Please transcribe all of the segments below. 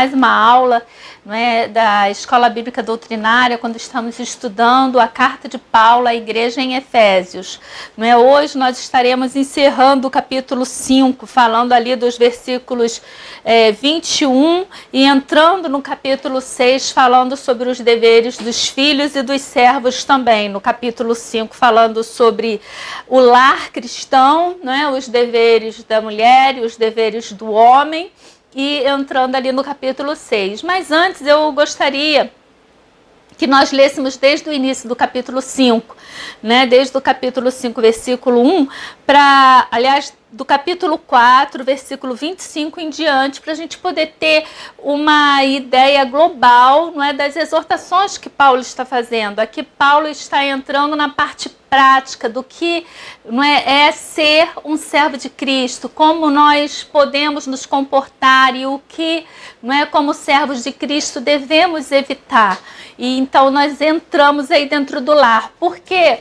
Mais uma aula, não é, da Escola Bíblica Doutrinária, quando estamos estudando a carta de Paulo à igreja em Efésios. Não é? Hoje nós estaremos encerrando o capítulo 5, falando ali dos versículos 21 e entrando no capítulo 6, falando sobre os deveres dos filhos e dos servos também. No capítulo 5, falando sobre o lar cristão, não é? Os deveres da mulher e os deveres do homem. E entrando ali no capítulo 6. Mas antes eu gostaria que nós lêssemos desde o início do capítulo 5, né? Desde o capítulo 5, versículo 1, aliás, do capítulo 4, versículo 25 em diante, para a gente poder ter uma ideia global, não é, das exortações que Paulo está fazendo. Aqui Paulo está entrando na parte prática do que não é ser um servo de Cristo, como nós podemos nos comportar e o que, não é, como servos de Cristo devemos evitar. E então nós entramos aí dentro do lar. Por quê?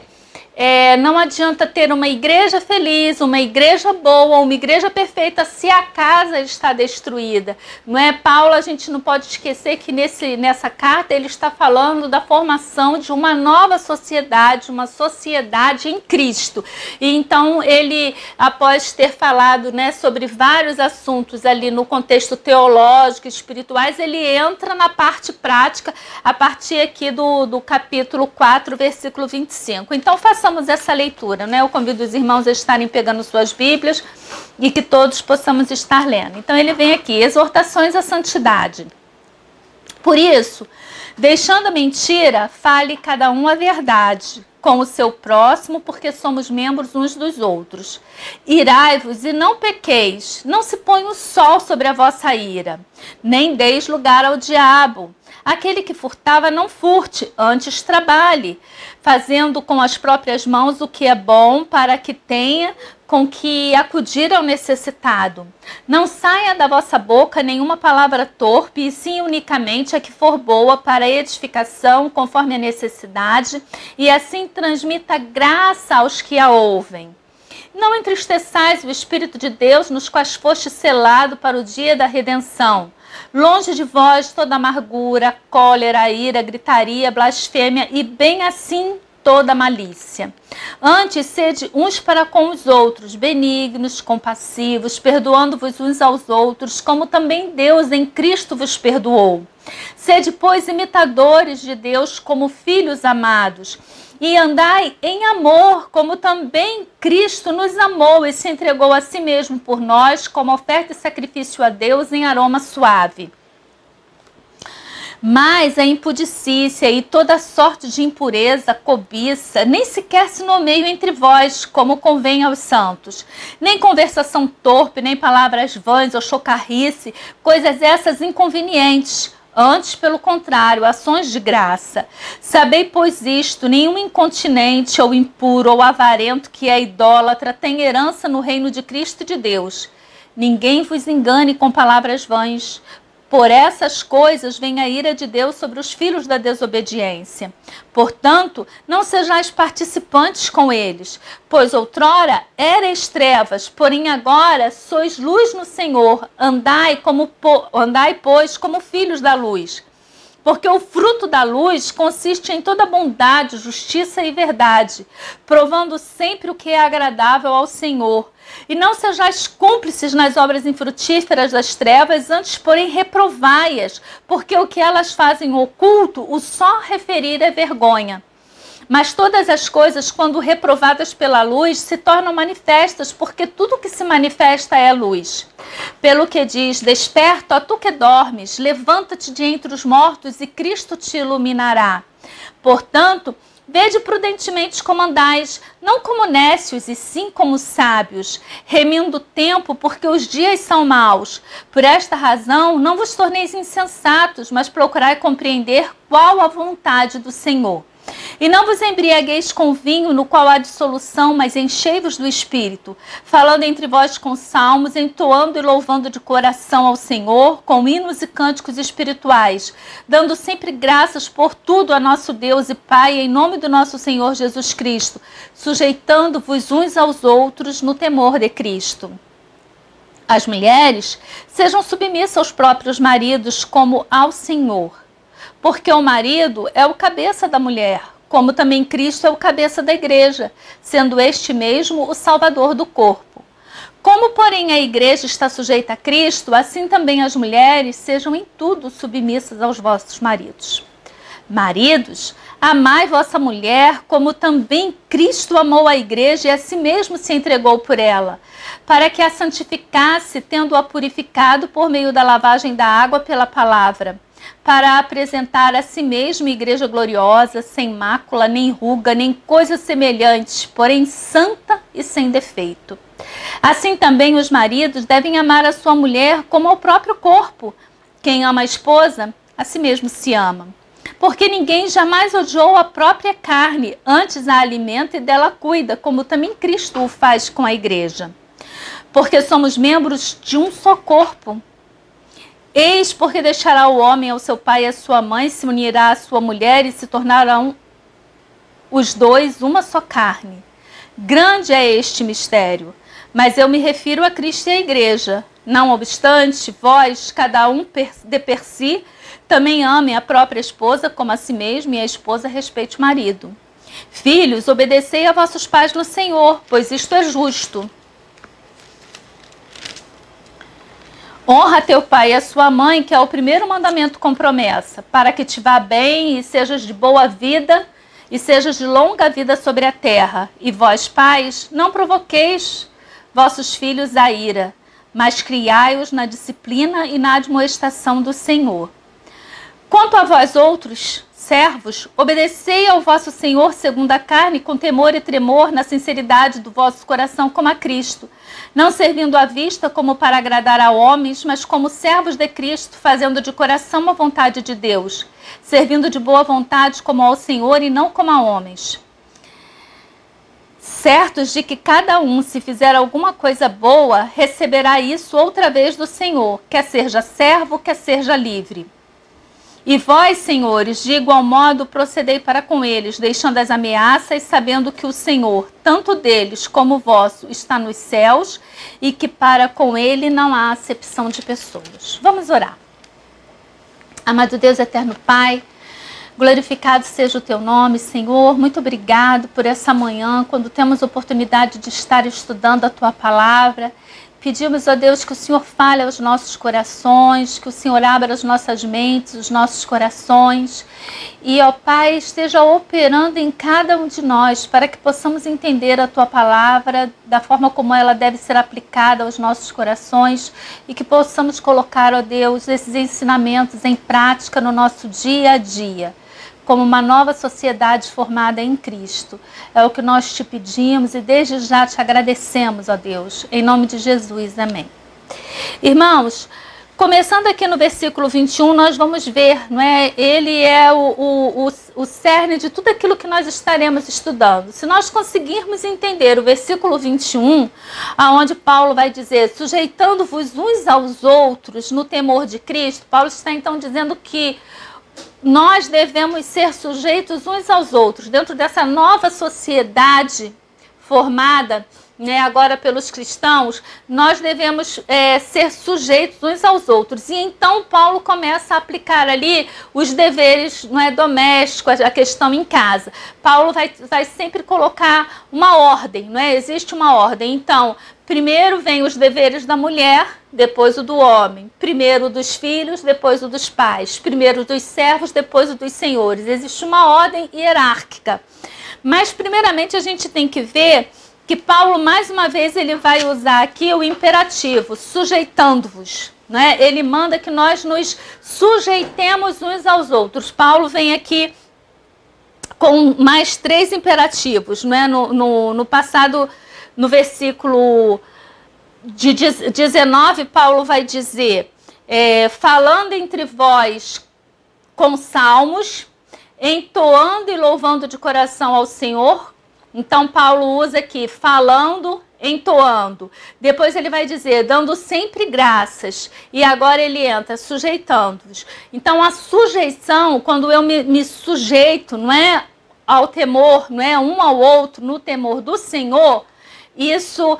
Não adianta ter uma igreja feliz, uma igreja boa, uma igreja perfeita se a casa está destruída. Não é, Paulo, a gente não pode esquecer que nessa carta ele está falando da formação de uma nova sociedade, uma sociedade em Cristo. E então ele, após ter falado, né, sobre vários assuntos ali no contexto teológico, espirituais, ele entra na parte prática a partir aqui do capítulo 4, versículo 25. Então façamos essa leitura, né? Eu convido os irmãos a estarem pegando suas Bíblias e que todos possamos estar lendo. Então ele vem aqui, exortações à santidade. Por isso, deixando a mentira, fale cada um a verdade com o seu próximo, porque somos membros uns dos outros. Irai-vos e não pequeis, não se põe o sol sobre a vossa ira, nem deis lugar ao diabo. Aquele que furtava não furte, antes trabalhe, fazendo com as próprias mãos o que é bom, para que tenha com que acudir ao necessitado. Não saia da vossa boca nenhuma palavra torpe, e sim unicamente a que for boa para a edificação, conforme a necessidade, e assim transmita graça aos que a ouvem. Não entristeçais o Espírito de Deus, nos quais foste selado para o dia da redenção. Longe de vós toda amargura, cólera, ira, gritaria, blasfêmia e bem assim toda malícia. Antes, sede uns para com os outros, benignos, compassivos, perdoando-vos uns aos outros, como também Deus em Cristo vos perdoou. Sede, pois, imitadores de Deus como filhos amados, e andai em amor, como também Cristo nos amou e se entregou a si mesmo por nós, como oferta e sacrifício a Deus em aroma suave. Mas a impudicícia e toda sorte de impureza, cobiça, nem sequer se nomeio entre vós, como convém aos santos. Nem conversação torpe, nem palavras vãs ou chocarrice, coisas essas inconvenientes. Antes, pelo contrário, ações de graça. Sabei, pois, isto: nenhum incontinente ou impuro ou avarento que é idólatra tem herança no reino de Cristo e de Deus. Ninguém vos engane com palavras vãs. Por essas coisas vem a ira de Deus sobre os filhos da desobediência. Portanto, não sejais participantes com eles, pois outrora erais trevas, porém agora sois luz no Senhor. Andai, pois, como filhos da luz. Porque o fruto da luz consiste em toda bondade, justiça e verdade, provando sempre o que é agradável ao Senhor. E não sejais cúmplices nas obras infrutíferas das trevas, antes, porém, reprovai-as, porque o que elas fazem oculto, o só referir é vergonha. Mas todas as coisas, quando reprovadas pela luz, se tornam manifestas, porque tudo que se manifesta é luz. Pelo que diz: desperta, ó tu que dormes, levanta-te de entre os mortos e Cristo te iluminará. Portanto, vede prudentemente como andais, não como nécios, e sim como sábios, remindo o tempo, porque os dias são maus. Por esta razão, não vos torneis insensatos, mas procurai compreender qual a vontade do Senhor. E não vos embriagueis com vinho, no qual há dissolução, mas enchei-vos do Espírito, falando entre vós com salmos, entoando e louvando de coração ao Senhor, com hinos e cânticos espirituais, dando sempre graças por tudo a nosso Deus e Pai, em nome do nosso Senhor Jesus Cristo, sujeitando-vos uns aos outros no temor de Cristo. As mulheres sejam submissas aos próprios maridos como ao Senhor, porque o marido é o cabeça da mulher, como também Cristo é o cabeça da igreja, sendo este mesmo o Salvador do corpo. Como, porém, a igreja está sujeita a Cristo, assim também as mulheres sejam em tudo submissas aos vossos maridos. Maridos, amai vossa mulher, como também Cristo amou a igreja e a si mesmo se entregou por ela, para que a santificasse, tendo-a purificado por meio da lavagem da água pela palavra, para apresentar a si mesmo igreja gloriosa, sem mácula, nem ruga, nem coisas semelhantes, porém santa e sem defeito. Assim também os maridos devem amar a sua mulher como ao próprio corpo. Quem ama a esposa, a si mesmo se ama. Porque ninguém jamais odiou a própria carne, antes a alimenta e dela cuida, como também Cristo o faz com a igreja. Porque somos membros de um só corpo. Eis porque deixará o homem ao seu pai e à sua mãe, se unirá à sua mulher e se tornarão os dois uma só carne. Grande é este mistério, mas eu me refiro a Cristo e à igreja. Não obstante, vós, cada um de per si, também amem a própria esposa como a si mesmo, e a esposa respeite o marido. Filhos, obedecei a vossos pais no Senhor, pois isto é justo. Honra teu pai e a sua mãe, que é o primeiro mandamento com promessa, para que te vá bem e sejas de boa vida, e sejas de longa vida sobre a terra. E vós, pais, não provoqueis vossos filhos à ira, mas criai-os na disciplina e na admoestação do Senhor. Quanto a vós outros, servos, obedecei ao vosso Senhor segundo a carne, com temor e tremor, na sinceridade do vosso coração, como a Cristo, não servindo à vista como para agradar a homens, mas como servos de Cristo, fazendo de coração a vontade de Deus, servindo de boa vontade como ao Senhor e não como a homens. Certos de que cada um, se fizer alguma coisa boa, receberá isso outra vez do Senhor, quer seja servo, quer seja livre. E vós, senhores, de igual modo procedei para com eles, deixando as ameaças, sabendo que o Senhor, tanto deles como vosso, está nos céus e que para com ele não há acepção de pessoas. Vamos orar. Amado Deus, eterno Pai, glorificado seja o teu nome, Senhor. Muito obrigado por essa manhã, quando temos oportunidade de estar estudando a tua palavra. Pedimos, ó Deus, que o Senhor fale aos nossos corações, que o Senhor abra as nossas mentes, os nossos corações. E, ó Pai, esteja operando em cada um de nós, para que possamos entender a tua palavra da forma como ela deve ser aplicada aos nossos corações e que possamos colocar, ó Deus, esses ensinamentos em prática no nosso dia a dia, como uma nova sociedade formada em Cristo. É o que nós te pedimos e desde já te agradecemos, ó Deus. Em nome de Jesus, amém. Irmãos, começando aqui no versículo 21, nós vamos ver, não é? Ele é o cerne de tudo aquilo que nós estaremos estudando. Se nós conseguirmos entender o versículo 21, aonde Paulo vai dizer, sujeitando-vos uns aos outros no temor de Cristo, Paulo está então dizendo que nós devemos ser sujeitos uns aos outros, dentro dessa nova sociedade formada, né, agora pelos cristãos, nós devemos ser sujeitos uns aos outros. E então Paulo começa a aplicar ali os deveres, não é, domésticos, a questão em casa. Paulo vai sempre colocar uma ordem, não é? Existe uma ordem. Então, primeiro vem os deveres da mulher, depois o do homem. Primeiro o dos filhos, depois o dos pais. Primeiro o dos servos, depois o dos senhores. Existe uma ordem hierárquica. Mas, primeiramente, a gente tem que ver que Paulo, mais uma vez, ele vai usar aqui o imperativo, sujeitando-vos. Né? Ele manda que nós nos sujeitemos uns aos outros. Paulo vem aqui com mais 3 imperativos. Né? No passado, no versículo de 19, Paulo vai dizer, falando entre vós com salmos, entoando e louvando de coração ao Senhor. Então, Paulo usa aqui, falando, entoando. Depois ele vai dizer, dando sempre graças. E agora ele entra, sujeitando-vos. Então, a sujeição, quando eu me sujeito, não é, ao temor, não é, um ao outro, no temor do Senhor, isso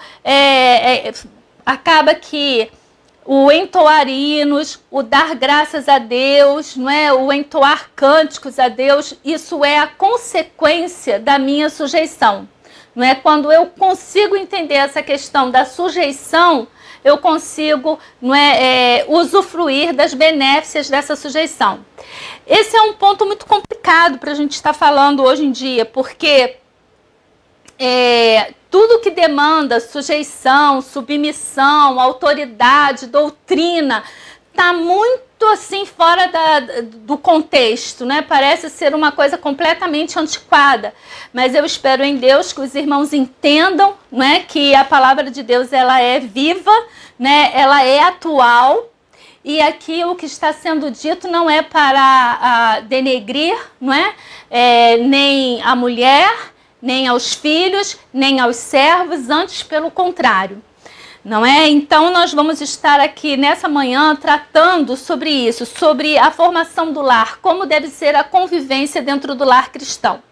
acaba que o entoar hinos, o dar graças a Deus, não é? O entoar cânticos a Deus, isso é a consequência da minha sujeição. Não é? Quando eu consigo entender essa questão da sujeição, eu consigo, não é, usufruir das benéficas dessa sujeição. Esse é um ponto muito complicado para a gente estar falando hoje em dia, porque tudo que demanda sujeição, submissão, autoridade, doutrina, está muito assim fora do contexto, né? Parece ser uma coisa completamente antiquada, mas eu espero em Deus que os irmãos entendam, né, que a palavra de Deus ela é viva, né? Ela é atual, e aqui o que está sendo dito não é para denegrir, não é? Nem a mulher, nem aos filhos, nem aos servos, antes pelo contrário. Não é? Então nós vamos estar aqui nessa manhã tratando sobre isso, sobre a formação do lar, como deve ser a convivência dentro do lar cristão.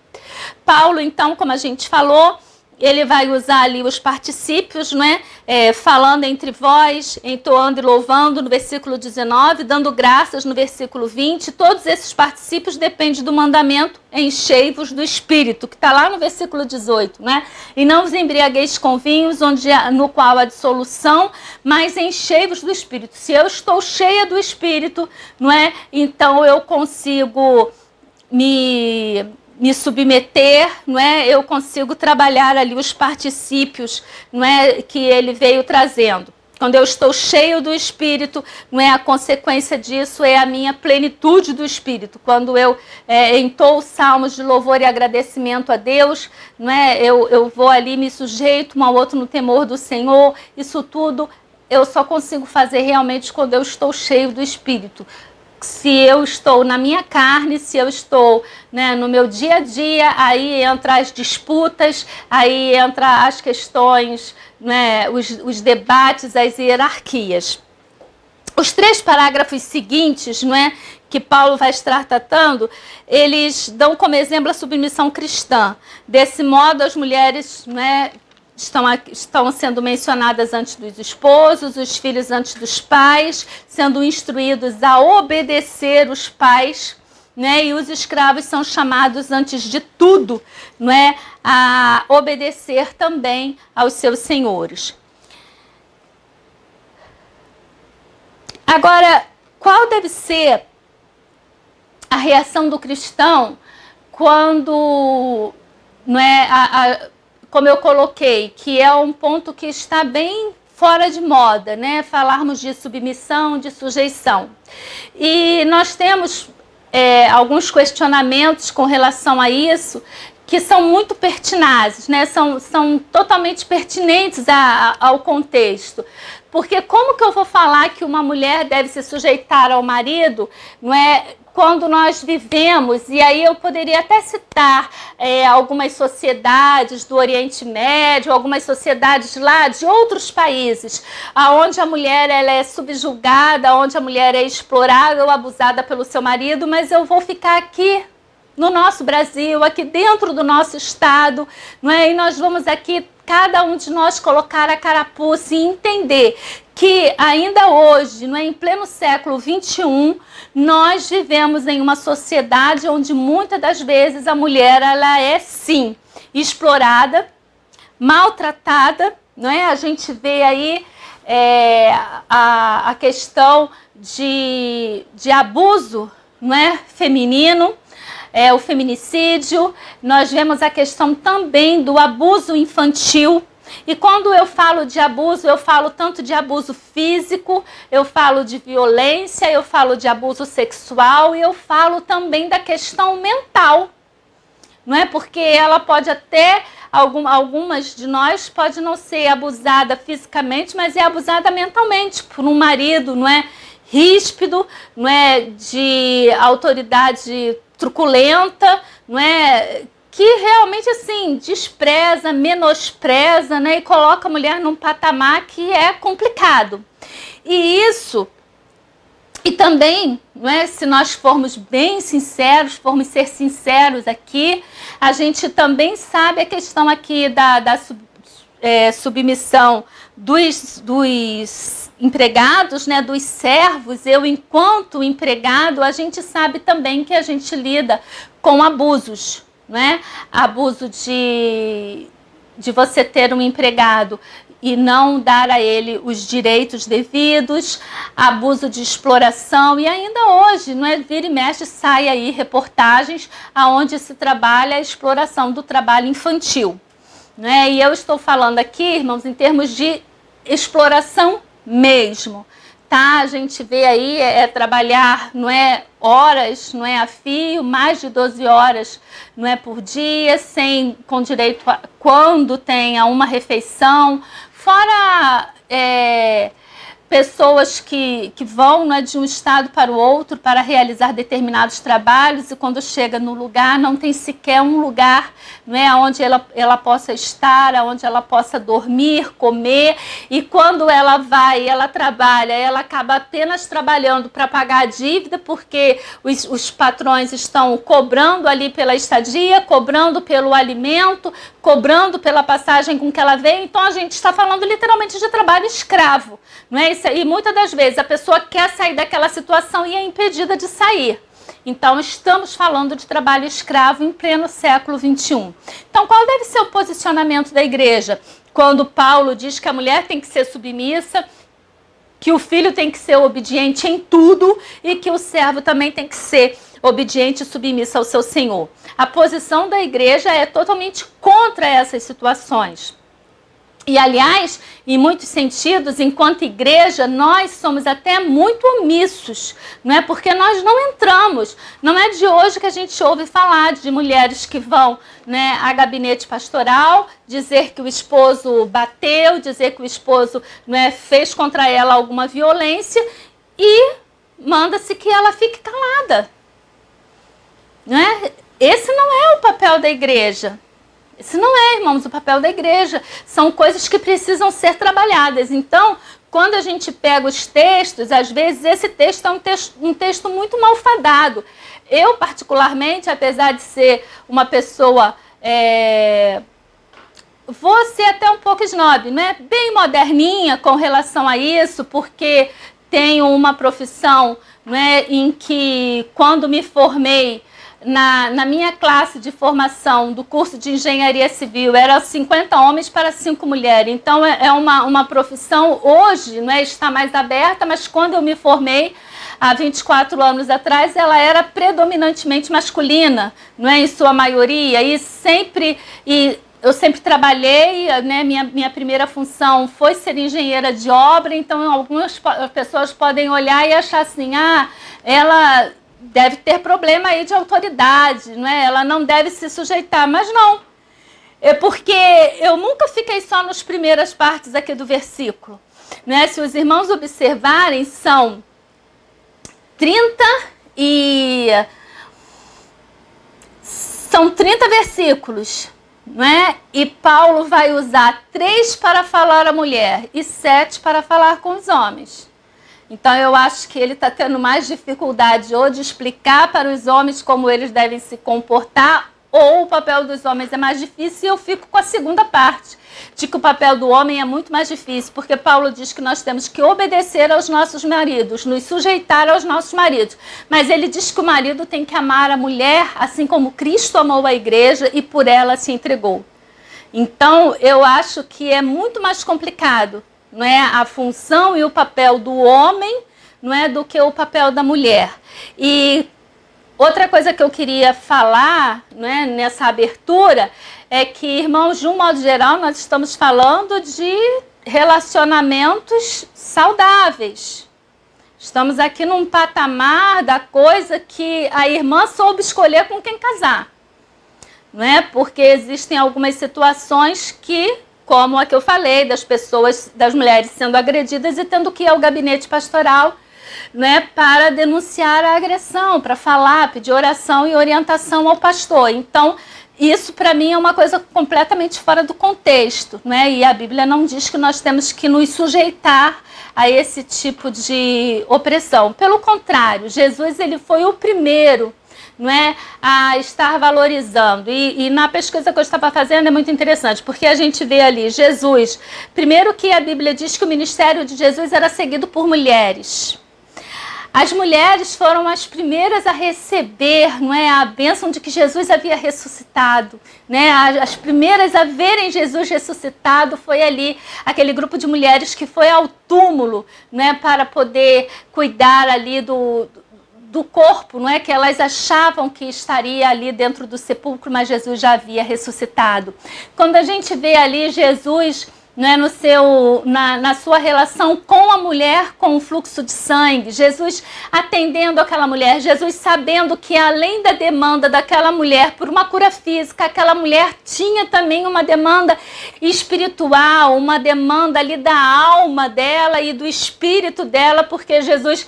Paulo, então, como a gente falou, ele vai usar ali os particípios, não é? Falando entre vós, entoando e louvando no versículo 19, dando graças no versículo 20. Todos esses particípios dependem do mandamento enchei-vos do Espírito, que está lá no versículo 18, né? E não vos embriagueis com vinhos, no qual há dissolução, mas enchei-vos do Espírito. Se eu estou cheia do Espírito, não é? Então eu consigo me submeter, não é? Eu consigo trabalhar ali os particípios, não é, que ele veio trazendo. Quando eu estou cheio do Espírito, não é, a consequência disso é a minha plenitude do Espírito. Quando eu entoo salmos de louvor e agradecimento a Deus, não é, eu vou ali, me sujeito um ao outro no temor do Senhor. Isso tudo eu só consigo fazer realmente quando eu estou cheio do Espírito. Se eu estou na minha carne, se eu estou, né, no meu dia a dia, aí entra as disputas, aí entra as questões, né, os debates, as hierarquias. Os 3 parágrafos seguintes, não é, que Paulo vai estar tratando, eles dão como exemplo a submissão cristã. Desse modo, as mulheres, né, estão sendo mencionadas antes dos esposos, os filhos antes dos pais, sendo instruídos a obedecer os pais, né? E os escravos são chamados antes de tudo, não é, a obedecer também aos seus senhores. Agora, qual deve ser a reação do cristão quando, não é, como eu coloquei, que é um ponto que está bem fora de moda, né? Falarmos de submissão, de sujeição. E nós temos alguns questionamentos com relação a isso que são muito pertinazes, né? São totalmente pertinentes ao contexto. Porque como que eu vou falar que uma mulher deve se sujeitar ao marido, não é, quando nós vivemos, e aí eu poderia até citar algumas sociedades do Oriente Médio, algumas sociedades lá de outros países, onde a mulher ela é subjugada, onde a mulher é explorada ou abusada pelo seu marido, mas eu vou ficar aqui no nosso Brasil, aqui dentro do nosso estado, não é? E nós vamos aqui, cada um de nós, colocar a carapuça e entender que ainda hoje, não é, em pleno século XXI, nós vivemos em uma sociedade onde muitas das vezes a mulher ela é sim explorada, maltratada, não é? A gente vê aí a questão de abuso, não é, feminino, o feminicídio. Nós vemos a questão também do abuso infantil. E quando eu falo de abuso, eu falo tanto de abuso físico, eu falo de violência, eu falo de abuso sexual e eu falo também da questão mental, não é? Porque ela pode até, algumas de nós pode não ser abusada fisicamente, mas é abusada mentalmente por um marido, não é, ríspido, não é, de autoridade truculenta, não é, que realmente assim despreza, menospreza, né, e coloca a mulher num patamar que é complicado. E isso, e também, não é, se nós formos bem sinceros, formos ser sinceros aqui, a gente também sabe a questão aqui da submissão dos empregados, né, dos servos, eu, enquanto empregado, a gente sabe também que a gente lida com abusos, né? Abuso de você ter um empregado e não dar a ele os direitos devidos, abuso de exploração, e ainda hoje, não é, vira e mexe, sai aí reportagens aonde se trabalha a exploração do trabalho infantil, né? E eu estou falando aqui, irmãos, em termos de exploração mesmo, tá? A gente vê aí trabalhar, não é, horas, não é, a fio, mais de 12 horas, não é, por dia, com direito a, quando tenha uma refeição, fora pessoas que vão, né, de um estado para o outro para realizar determinados trabalhos, e quando chega no lugar não tem sequer um lugar, né, onde ela possa estar, onde ela possa dormir, comer, e quando ela vai, ela trabalha, ela acaba apenas trabalhando para pagar a dívida, porque os patrões estão cobrando ali pela estadia, cobrando pelo alimento, cobrando pela passagem com que ela veio. Então a gente está falando literalmente de trabalho escravo, não é? E muitas das vezes a pessoa quer sair daquela situação e é impedida de sair. Então estamos falando de trabalho escravo em pleno século XXI. Então qual deve ser o posicionamento da igreja quando Paulo diz que a mulher tem que ser submissa, que o filho tem que ser obediente em tudo e que o servo também tem que ser obediente e submisso ao seu senhor? A posição da igreja é totalmente contra essas situações. E, aliás, em muitos sentidos, enquanto igreja, nós somos até muito omissos, não é? Porque nós não entramos. Não é de hoje que a gente ouve falar de mulheres que vão, né, a gabinete pastoral, dizer que o esposo bateu, dizer que o esposo, né, fez contra ela alguma violência e manda-se que ela fique calada. Não é? Esse não é o papel da igreja. Esse não é, irmãos, o papel da igreja. São coisas que precisam ser trabalhadas. Então, quando a gente pega os textos, às vezes esse texto é um texto muito malfadado. Eu, particularmente, apesar de ser uma pessoa, vou ser até um pouco snob, né? Bem moderninha com relação a isso, porque tenho uma profissão, né, em que, quando me formei, na minha classe de formação do curso de engenharia civil, eram 50 homens para 5 mulheres. Então é uma profissão, hoje, não é, está mais aberta, mas quando eu me formei, há 24 anos atrás, ela era predominantemente masculina, não é, em sua maioria, e eu sempre trabalhei, né, minha primeira função foi ser engenheira de obra. Então algumas pessoas podem olhar e achar assim, ela deve ter problema aí de autoridade, não é? Ela não deve se sujeitar, mas não. É porque eu nunca fiquei só nas primeiras partes aqui do versículo, né? Se os irmãos observarem, são 30 versículos, não é? E Paulo vai usar 3 para falar à mulher e 7 para falar com os homens. Então eu acho que ele está tendo mais dificuldade ou de explicar para os homens como eles devem se comportar, ou o papel dos homens é mais difícil, e eu fico com a segunda parte, de que o papel do homem é muito mais difícil, porque Paulo diz que nós temos que obedecer aos nossos maridos, nos sujeitar aos nossos maridos, mas ele diz que o marido tem que amar a mulher assim como Cristo amou a igreja e por ela se entregou. Então eu acho que é muito mais complicado, não é, a função e o papel do homem, não é, do que o papel da mulher. E outra coisa que eu queria falar, não é, nessa abertura, é que, irmãos, de um modo geral, nós estamos falando de relacionamentos saudáveis. Estamos aqui num patamar da coisa que a irmã soube escolher com quem casar, não é? Porque existem algumas situações que, como a que eu falei, das mulheres sendo agredidas e tendo que ir ao gabinete pastoral né, para denunciar a agressão, para falar, pedir oração e orientação ao pastor. Então, isso para mim é uma coisa completamente fora do contexto, né? E a Bíblia não diz que nós temos que nos sujeitar a esse tipo de opressão. Pelo contrário, Jesus ele foi o primeiro, não é, a estar valorizando. E na pesquisa que eu estava fazendo é muito interessante, porque a gente vê ali Jesus, primeiro que a Bíblia diz que o ministério de Jesus era seguido por mulheres. As mulheres foram as primeiras a receber, não é, a bênção de que Jesus havia ressuscitado, né? As primeiras a verem Jesus ressuscitado foi ali, aquele grupo de mulheres que foi ao túmulo, né, para poder cuidar ali do corpo, não é, que elas achavam que estaria ali dentro do sepulcro, mas Jesus já havia ressuscitado. Quando a gente vê ali Jesus, né, na sua relação com a mulher com o fluxo de sangue, Jesus atendendo aquela mulher, Jesus sabendo que além da demanda daquela mulher por uma cura física, aquela mulher tinha também uma demanda espiritual, uma demanda ali da alma dela e do espírito dela, porque Jesus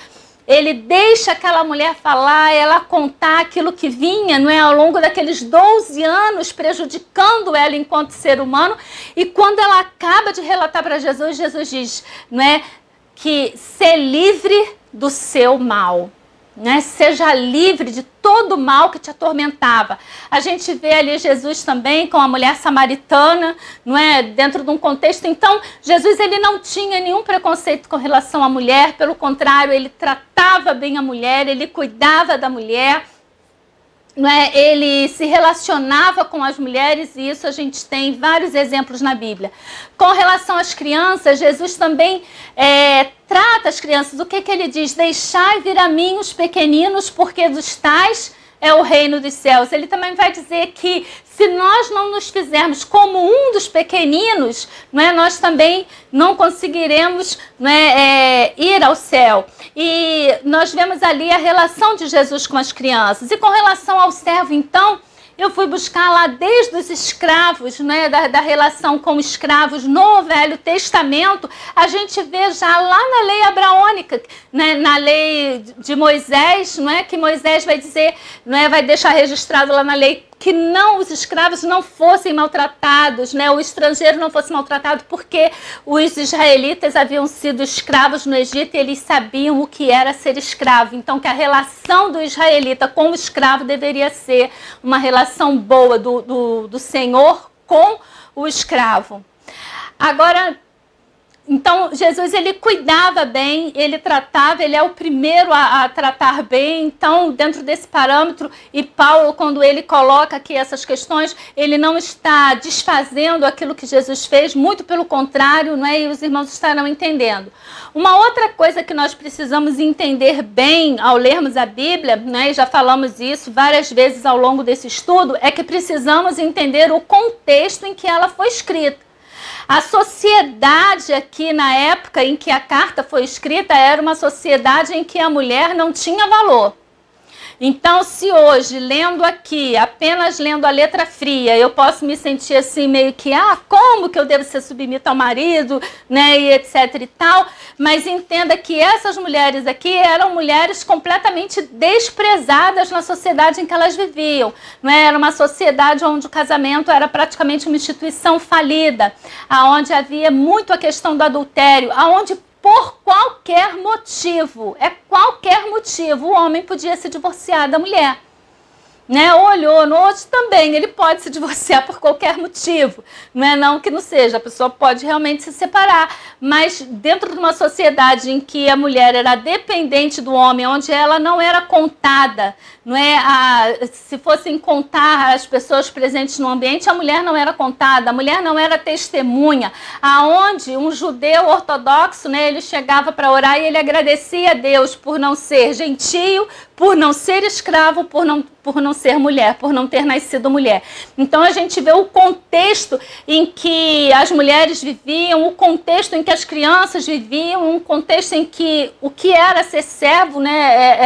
ele deixa aquela mulher falar, ela contar aquilo que vinha, não é, ao longo daqueles 12 anos, prejudicando ela enquanto ser humano. E quando ela acaba de relatar para Jesus, Jesus diz, não é, que ser livre do seu mal. Né? Seja livre de todo o mal que te atormentava. A gente vê ali Jesus também com a mulher samaritana, não é? Dentro de um contexto. Então, Jesus ele não tinha nenhum preconceito com relação à mulher, pelo contrário, ele tratava bem a mulher, ele cuidava da mulher, não é? Ele se relacionava com as mulheres, e isso a gente tem vários exemplos na Bíblia. Com relação às crianças, Jesus também trata as crianças. O que ele diz? Deixai vir a mim os pequeninos, porque dos tais é o reino dos céus. Ele também vai dizer que se nós não nos fizermos como um dos pequeninos, não é, nós também não conseguiremos, não é, ir ao céu. E nós vemos ali a relação de Jesus com as crianças. E com relação ao servo, então, eu fui buscar lá desde os escravos, né, da relação com escravos no Velho Testamento. A gente vê já lá na lei abraônica, né, na lei de Moisés, não é, que Moisés vai dizer, não é, vai deixar registrado lá na lei que os escravos não fossem maltratados, né, o estrangeiro não fosse maltratado, porque os israelitas haviam sido escravos no Egito e eles sabiam o que era ser escravo. Então, que a relação do israelita com o escravo deveria ser uma relação boa do Senhor com o escravo. Agora, então, Jesus, ele cuidava bem, ele tratava, ele é o primeiro a tratar bem. Então, dentro desse parâmetro, e Paulo, quando ele coloca aqui essas questões, ele não está desfazendo aquilo que Jesus fez, muito pelo contrário, não é? E os irmãos estarão entendendo. Uma outra coisa que nós precisamos entender bem ao lermos a Bíblia, né, e já falamos isso várias vezes ao longo desse estudo, é que precisamos entender o contexto em que ela foi escrita. A sociedade aqui na época em que a carta foi escrita era uma sociedade em que a mulher não tinha valor. Então, se hoje, lendo aqui, apenas lendo a letra fria, eu posso me sentir assim meio que, como que eu devo ser submissa ao marido, né, e etc e tal, mas entenda que essas mulheres aqui eram mulheres completamente desprezadas na sociedade em que elas viviam, não é? Era uma sociedade onde o casamento era praticamente uma instituição falida, aonde havia muito a questão do adultério, aonde por qualquer motivo, qualquer motivo, o homem podia se divorciar da mulher. Né? Olhou, hoje também, ele pode se divorciar por qualquer motivo. Não que não seja, a pessoa pode realmente se separar. Mas dentro de uma sociedade em que a mulher era dependente do homem, onde ela não era contada, não é? Se fossem contar as pessoas presentes no ambiente, a mulher não era contada, a mulher não era testemunha. Aonde um judeu ortodoxo, né, ele chegava para orar e ele agradecia a Deus por não ser gentio, por não ser escravo, por não ser mulher, por não ter nascido mulher. Então a gente vê o contexto em que as mulheres viviam, o contexto em que as crianças viviam, um contexto em que o que era ser servo, né,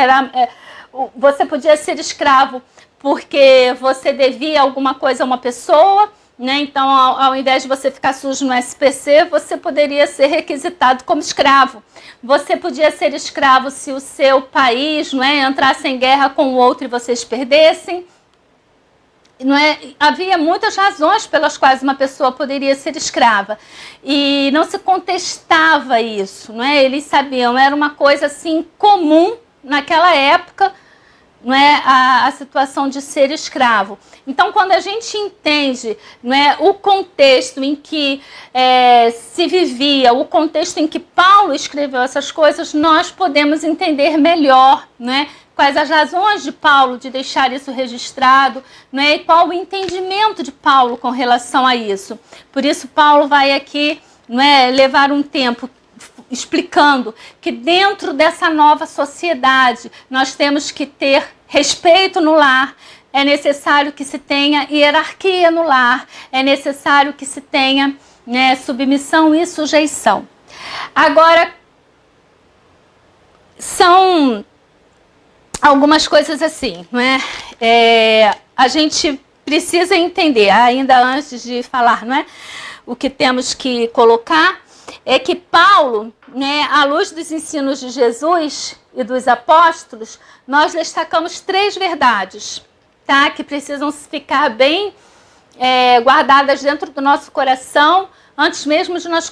você podia ser escravo porque você devia alguma coisa a uma pessoa, né? Então, ao invés de você ficar sujo no SPC, você poderia ser requisitado como escravo. Você podia ser escravo se o seu país, não é, entrasse em guerra com o outro e vocês perdessem. Não é? Havia muitas razões pelas quais uma pessoa poderia ser escrava e não se contestava isso, não é? Eles sabiam, era uma coisa assim comum naquela época, não é, a situação de ser escravo. Então, quando a gente entende, não é, o contexto em que se vivia, o contexto em que Paulo escreveu essas coisas, nós podemos entender melhor, não é, quais as razões de Paulo de deixar isso registrado, não é, e qual o entendimento de Paulo com relação a isso. Por isso, Paulo vai aqui, não é, levar um tempo explicando que dentro dessa nova sociedade nós temos que ter respeito no lar, é necessário que se tenha hierarquia no lar, é necessário que se tenha, né, submissão e sujeição. Agora, são algumas coisas assim, não é? A gente precisa entender, ainda antes de falar, não é? O que temos que colocar é que Paulo, né, à luz dos ensinos de Jesus e dos apóstolos, nós destacamos 3 verdades, tá? Que precisam ficar bem guardadas dentro do nosso coração, antes mesmo de nós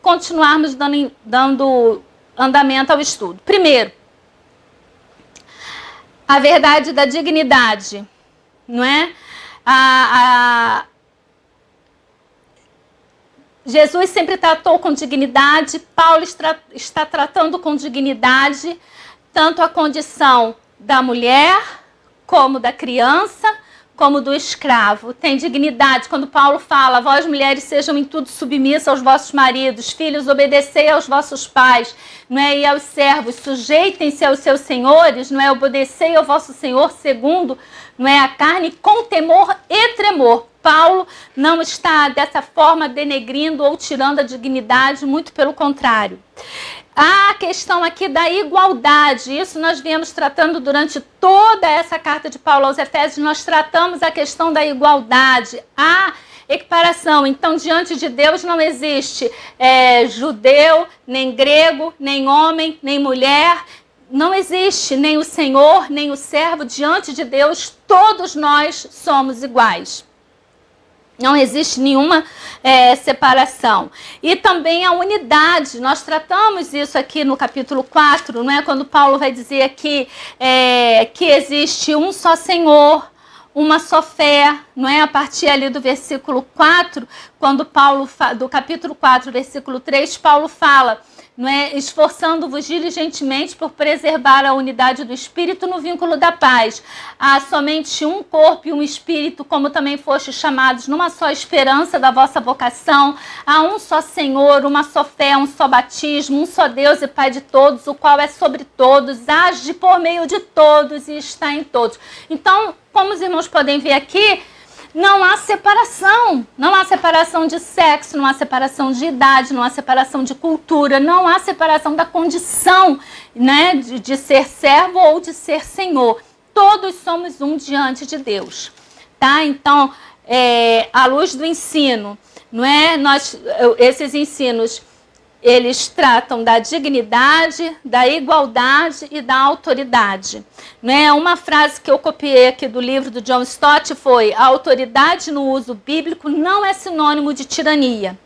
continuarmos dando andamento ao estudo. Primeiro, a verdade da dignidade, não é? Jesus sempre tratou com dignidade, Paulo está tratando com dignidade tanto a condição da mulher, como da criança, como do escravo. Tem dignidade quando Paulo fala: vós mulheres sejam em tudo submissas aos vossos maridos, filhos obedecei aos vossos pais, não é? E aos servos sujeitem-se aos seus senhores, não é? Obedecei ao vosso Senhor segundo, não é, a carne, com temor e tremor. Paulo não está dessa forma denegrindo ou tirando a dignidade, muito pelo contrário. A questão aqui da igualdade, isso nós viemos tratando durante toda essa carta de Paulo aos Efésios, nós tratamos a questão da igualdade, a equiparação. Então, diante de Deus não existe judeu, nem grego, nem homem, nem mulher, não existe nem o Senhor, nem o servo. Diante de Deus, todos nós somos iguais. Não existe nenhuma separação. E também a unidade. Nós tratamos isso aqui no capítulo 4, não é? Quando Paulo vai dizer aqui que existe um só Senhor, uma só fé, não é? A partir ali do versículo 4, quando Paulo, do capítulo 4, versículo 3, Paulo fala, não é? Esforçando-vos diligentemente por preservar a unidade do Espírito no vínculo da paz. Há somente um corpo e um Espírito, como também fostes chamados numa só esperança da vossa vocação. Há um só Senhor, uma só fé, um só batismo, um só Deus e Pai de todos, o qual é sobre todos, age por meio de todos e está em todos. Então, como os irmãos podem ver aqui, não há separação de sexo, não há separação de idade, não há separação de cultura, não há separação da condição, né, de ser servo ou de ser senhor. Todos somos um diante de Deus, tá? Então, à luz do ensino, não é? Esses ensinos, eles tratam da dignidade, da igualdade e da autoridade. Né? Uma frase que eu copiei aqui do livro do John Stott foi: a autoridade no uso bíblico não é sinônimo de tirania.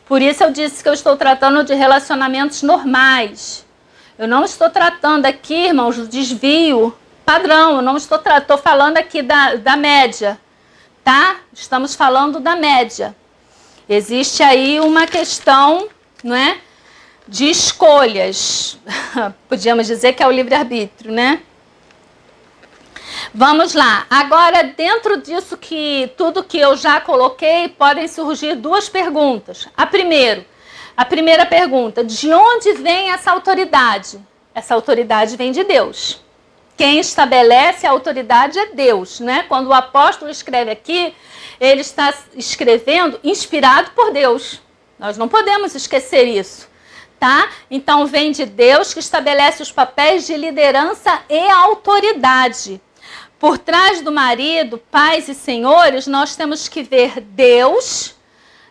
Por isso eu disse que eu estou tratando de relacionamentos normais. Eu não estou tratando aqui, irmãos, do desvio padrão. Eu não estou falando aqui da média, tá? Estamos falando da média. Existe aí uma questão, não é, de escolhas. Podíamos dizer que é o livre-arbítrio, né? Vamos lá. Agora, dentro disso tudo que eu já coloquei, podem surgir 2 perguntas. A primeira pergunta: de onde vem essa autoridade? Essa autoridade vem de Deus. Quem estabelece a autoridade é Deus, né? Quando o apóstolo escreve aqui, ele está escrevendo inspirado por Deus. Nós não podemos esquecer isso, tá? Então, vem de Deus, que estabelece os papéis de liderança e autoridade. por trás do marido, pais e senhores, nós temos que ver Deus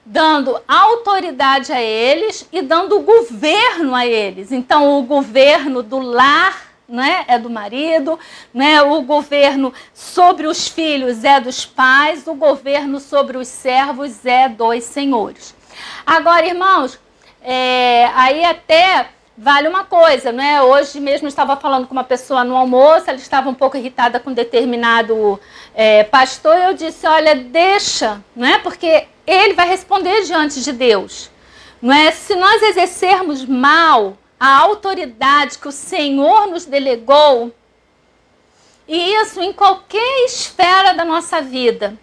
dando autoridade a eles e dando governo a eles. Então, o governo do lar, né, é do marido, né, o governo sobre os filhos é dos pais, o governo sobre os servos é dos senhores. Agora, irmãos, aí até vale uma coisa, né? Hoje mesmo eu estava falando com uma pessoa no almoço, ela estava um pouco irritada com determinado pastor, e eu disse, olha, deixa, né? Porque ele vai responder diante de Deus. Não é? Se nós exercermos mal a autoridade que o Senhor nos delegou, e isso em qualquer esfera da nossa vida,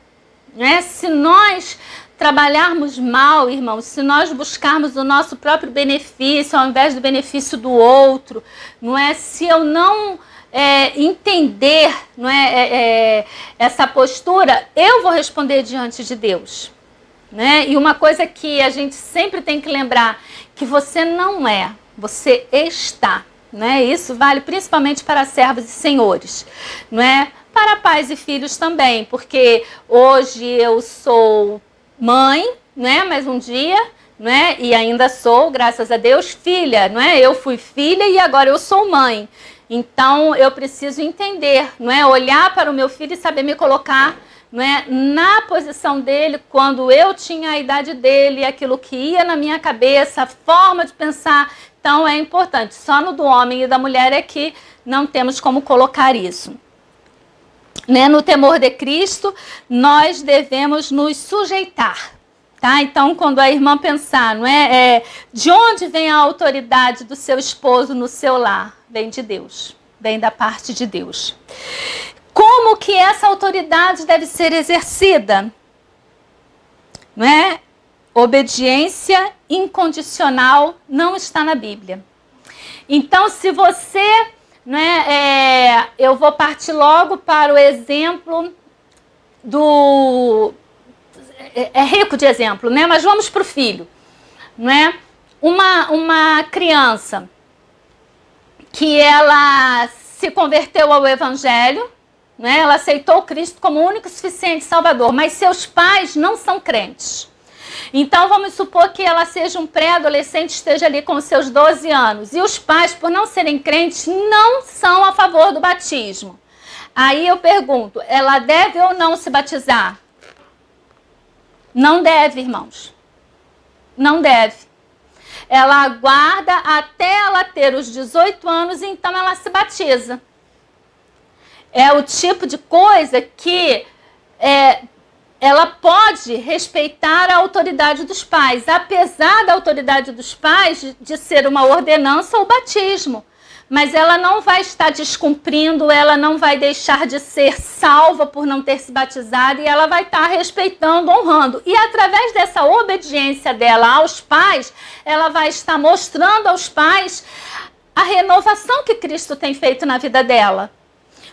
né? Se nós trabalharmos mal, irmãos, se nós buscarmos o nosso próprio benefício ao invés do benefício do outro, não é? Se eu não entender, não é, essa postura, eu vou responder diante de Deus, né? E uma coisa que a gente sempre tem que lembrar, que você não é, você está, né? Isso vale principalmente para servos e senhores, não é? Para pais e filhos também, porque hoje eu sou mãe, né? Mas um dia, né? E ainda sou, graças a Deus, filha, não é? Eu fui filha e agora eu sou mãe. Então eu preciso entender, não é? Olhar para o meu filho e saber me colocar, não é, na posição dele quando eu tinha a idade dele, aquilo que ia na minha cabeça, a forma de pensar. Então é importante. Só no do homem e da mulher é que não temos como colocar isso. Né? No temor de Cristo, nós devemos nos sujeitar. Tá? Então, quando a irmã pensar, não de onde vem a autoridade do seu esposo no seu lar? Vem de Deus, vem da parte de Deus. Como que essa autoridade deve ser exercida? Não é? Obediência incondicional não está na Bíblia. Então, se você... eu vou partir logo para o exemplo do... É rico de exemplo, né? Mas vamos para o filho. Né? Uma criança que ela se converteu ao Evangelho, né? Ela aceitou Cristo como único e suficiente Salvador, mas seus pais não são crentes. Então, vamos supor que ela seja um pré-adolescente, esteja ali com os seus 12 anos. E os pais, por não serem crentes, não são a favor do batismo. Aí eu pergunto, ela deve ou não se batizar? Não deve, irmãos. Não deve. Ela aguarda até ela ter os 18 anos e então ela se batiza. É o tipo de coisa que... ela pode respeitar a autoridade dos pais, apesar da autoridade dos pais de ser uma ordenança ou batismo. Mas ela não vai estar descumprindo, ela não vai deixar de ser salva por não ter se batizado, e ela vai estar respeitando, honrando. E através dessa obediência dela aos pais, ela vai estar mostrando aos pais a renovação que Cristo tem feito na vida dela.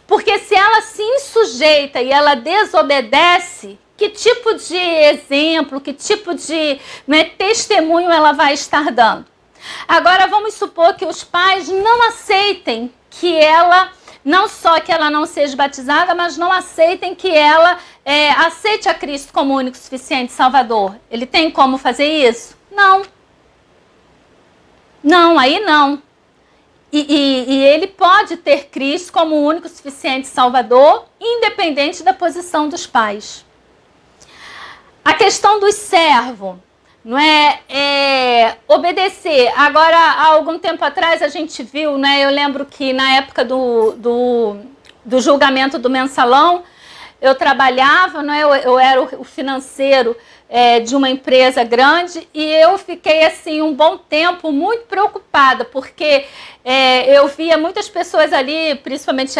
Porque se ela se insujeita e ela desobedece, que tipo de exemplo, que tipo de testemunho ela vai estar dando? Agora vamos supor que os pais não aceitem que ela, não só que ela não seja batizada, mas não aceitem que ela aceite a Cristo como único e suficiente Salvador. Ele tem como fazer isso? Não. Não, aí não. E ele pode ter Cristo como único e suficiente Salvador, independente da posição dos pais. A questão do servo, não é obedecer. Agora, há algum tempo atrás, a gente viu, né? Eu lembro que na época do julgamento do mensalão, eu trabalhava, né? Eu era o financeiro de uma empresa grande, e eu fiquei assim um bom tempo muito preocupada, porque eu via muitas pessoas ali, principalmente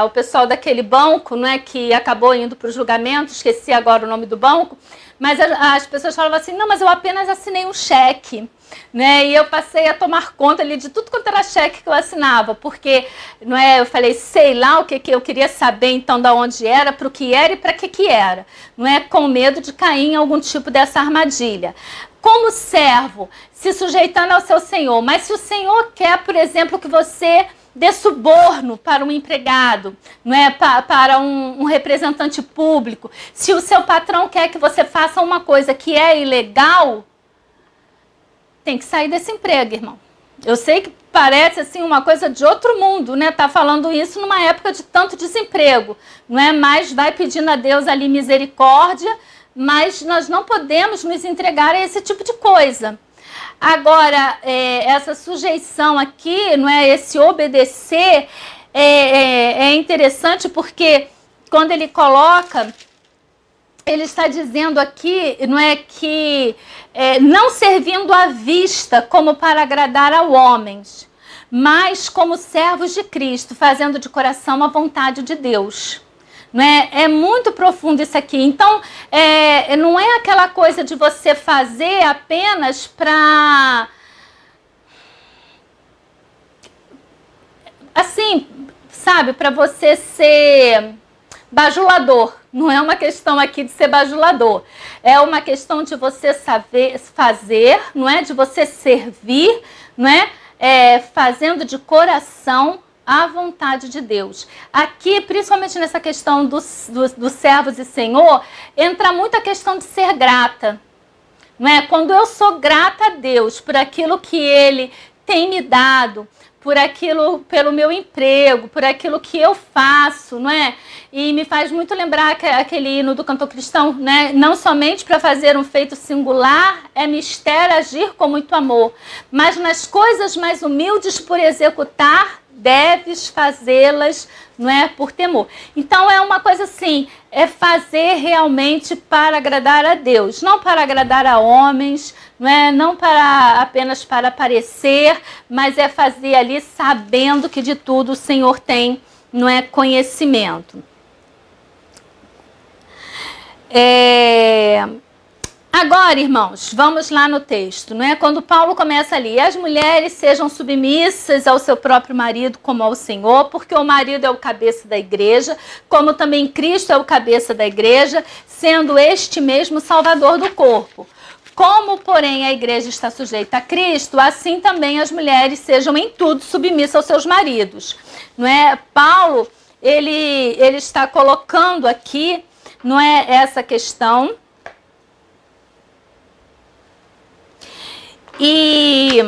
o pessoal daquele banco, né, que acabou indo para o julgamento, esqueci agora o nome do banco, mas as pessoas falavam assim, não, mas eu apenas assinei um cheque, né? E eu passei a tomar conta ali de tudo quanto era cheque que eu assinava, porque eu falei, sei lá o que eu queria saber então de onde era, para o que era e para que era, com medo de cair em algum tipo dessa armadilha. Como servo, se sujeitando ao seu Senhor, mas se o Senhor quer, por exemplo, que você dê suborno para um empregado, não é? Para um representante público. Se o seu patrão quer que você faça uma coisa que é ilegal, tem que sair desse emprego, irmão. Eu sei que parece assim uma coisa de outro mundo, né? Tá falando isso numa época de tanto desemprego, não é? Mas vai pedindo a Deus ali misericórdia, mas nós não podemos nos entregar a esse tipo de coisa. Agora, essa sujeição aqui, não é? Esse obedecer é interessante porque quando ele coloca, ele está dizendo aqui, não é, que não servindo à vista como para agradar a homens, mas como servos de Cristo, fazendo de coração a vontade de Deus. Não é? É muito profundo isso aqui. Então, não é aquela coisa de você fazer apenas para... Assim, sabe, para você ser bajulador. Não é uma questão aqui de ser bajulador. É uma questão de você saber fazer, não é? De você servir, não é? Fazendo de coração a vontade de Deus. Aqui, principalmente nessa questão dos servos e senhor, entra muito a questão de ser grata. Não é? Quando eu sou grata a Deus por aquilo que Ele tem me dado, por aquilo, pelo meu emprego, por aquilo que eu faço, não é? E me faz muito lembrar aquele hino do cantor cristão, né? Não somente para fazer um feito singular, é mistério agir com muito amor, mas nas coisas mais humildes por executar, deves fazê-las, não é, por temor. Então é uma coisa assim, é fazer realmente para agradar a Deus, não para agradar a homens, não apenas para aparecer, mas é fazer ali sabendo que de tudo o Senhor tem, não é, conhecimento. Agora, irmãos, vamos lá no texto, não é? Quando Paulo começa ali, as mulheres sejam submissas ao seu próprio marido como ao Senhor, porque o marido é o cabeça da igreja, como também Cristo é o cabeça da igreja, sendo este mesmo Salvador do corpo. Como, porém, a igreja está sujeita a Cristo, assim também as mulheres sejam em tudo submissas aos seus maridos. Não é? Paulo, ele está colocando aqui, não é, essa questão. E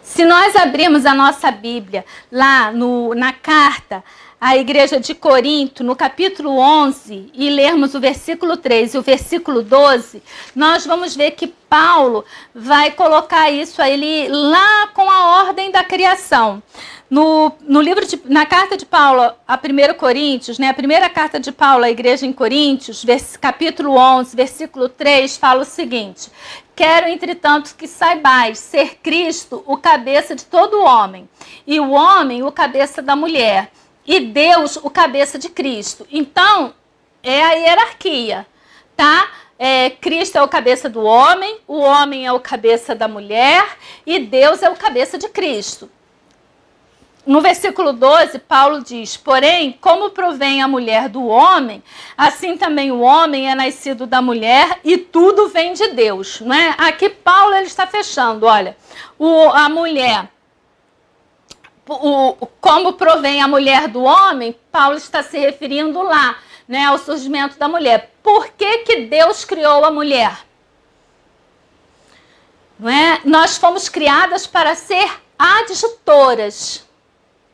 se nós abrirmos a nossa Bíblia lá na carta à igreja de Corinto, no capítulo 11, e lermos o versículo 3 e o versículo 12, nós vamos ver que Paulo vai colocar isso ali lá com a ordem da criação. Na carta de Paulo a 1 Coríntios, né, a primeira carta de Paulo à igreja em Coríntios, capítulo 11, versículo 3, fala o seguinte: quero, entretanto, que saibais ser Cristo o cabeça de todo homem, e o homem o cabeça da mulher, e Deus o cabeça de Cristo. Então, é a hierarquia, tá? Cristo é o cabeça do homem, o homem é o cabeça da mulher, e Deus é o cabeça de Cristo. No versículo 12, Paulo diz: porém, como provém a mulher do homem, assim também o homem é nascido da mulher e tudo vem de Deus. Não é? Aqui Paulo ele está fechando, olha, a mulher, como provém a mulher do homem, Paulo está se referindo lá, né, ao surgimento da mulher. Por que Deus criou a mulher? Não é? Nós fomos criadas para ser adjutoras,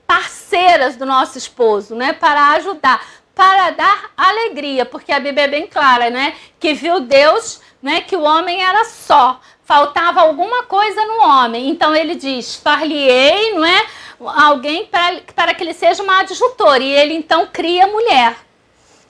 parceiras do nosso esposo, né? Para ajudar, para dar alegria, porque a Bíblia é bem clara, né? Que viu Deus, né? Que o homem era só, faltava alguma coisa no homem. Então ele diz: far-lhe-ei, não é? Alguém para que ele seja uma adjutora, e ele então cria a mulher.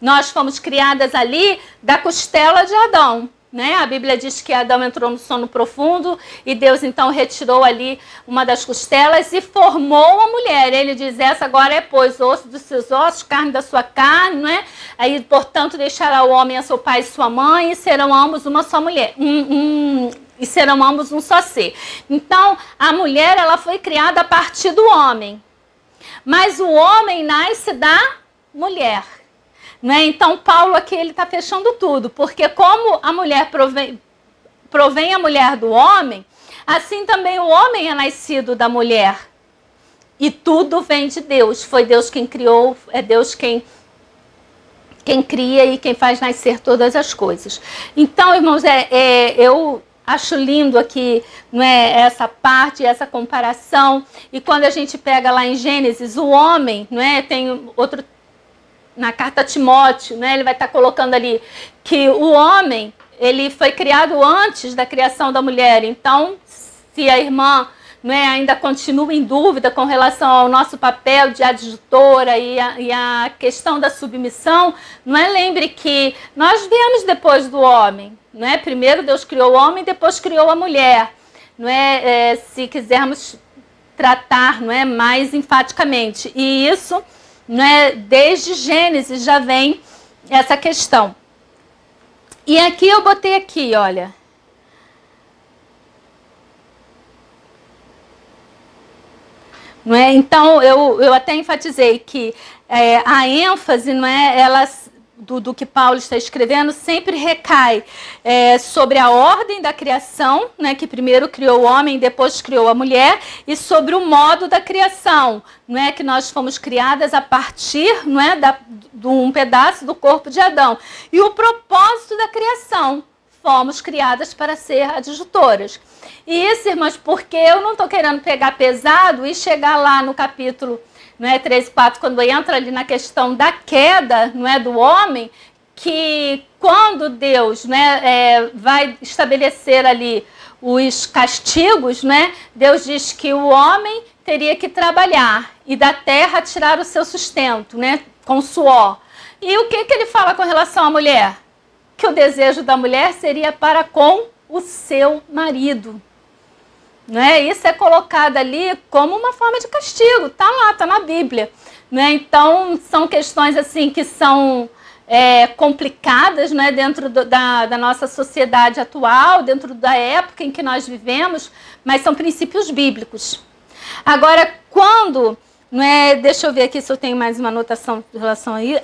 Nós fomos criadas ali da costela de Adão. Né? A Bíblia diz que Adão entrou no sono profundo e Deus então retirou ali uma das costelas e formou a mulher. Ele diz: essa agora é, pois, osso dos seus ossos, carne da sua carne, né? Aí, portanto, deixará o homem a seu pai e sua mãe, e serão ambos uma só mulher, e serão ambos um só ser. Então, a mulher ela foi criada a partir do homem, mas o homem nasce da mulher. Né? Então, Paulo aqui ele está fechando tudo, porque como a mulher provém a mulher do homem, Assim também o homem é nascido da mulher. E tudo vem de Deus. Foi Deus quem criou, é Deus quem cria e quem faz nascer todas as coisas. Então, irmãos, eu acho lindo aqui, não é, essa parte, essa comparação. E quando a gente pega lá em Gênesis, o homem, não é, tem outro na carta a Timóteo, né, ele vai estar colocando ali que o homem, ele foi criado antes da criação da mulher. Então, se a irmã, não é, ainda continua em dúvida com relação ao nosso papel de adjutora e a questão da submissão, não é, lembre que nós viemos depois do homem, não é? Primeiro Deus criou o homem, depois criou a mulher, não é? Se quisermos tratar, não é, mais enfaticamente. E isso, não é, desde Gênesis já vem essa questão. E aqui eu botei aqui, olha. Não é? Então, eu até enfatizei que a ênfase, não é, ela, do que Paulo está escrevendo sempre recai sobre a ordem da criação, né, que primeiro criou o homem, depois criou a mulher, e sobre o modo da criação, não é, que nós fomos criadas a partir, não é, de um pedaço do corpo de Adão. E o propósito da criação, fomos criadas para ser adjutoras. E isso, irmãos, porque eu não estou querendo pegar pesado e chegar lá no capítulo, não é, 3 e 4, quando entra ali na questão da queda, não é, do homem, que quando Deus, né, vai estabelecer ali os castigos, né, Deus diz que o homem teria que trabalhar e da terra tirar o seu sustento, né, com suor. E o que ele fala com relação à mulher? Que o desejo da mulher seria para com o seu marido. Né? Isso é colocado ali como uma forma de castigo, está lá, está na Bíblia. Né? Então, são questões assim que são complicadas, né? Dentro da nossa sociedade atual, dentro da época em que nós vivemos, mas são princípios bíblicos. Agora, quando, né, deixa eu ver aqui se eu tenho mais uma anotação em relação a isso.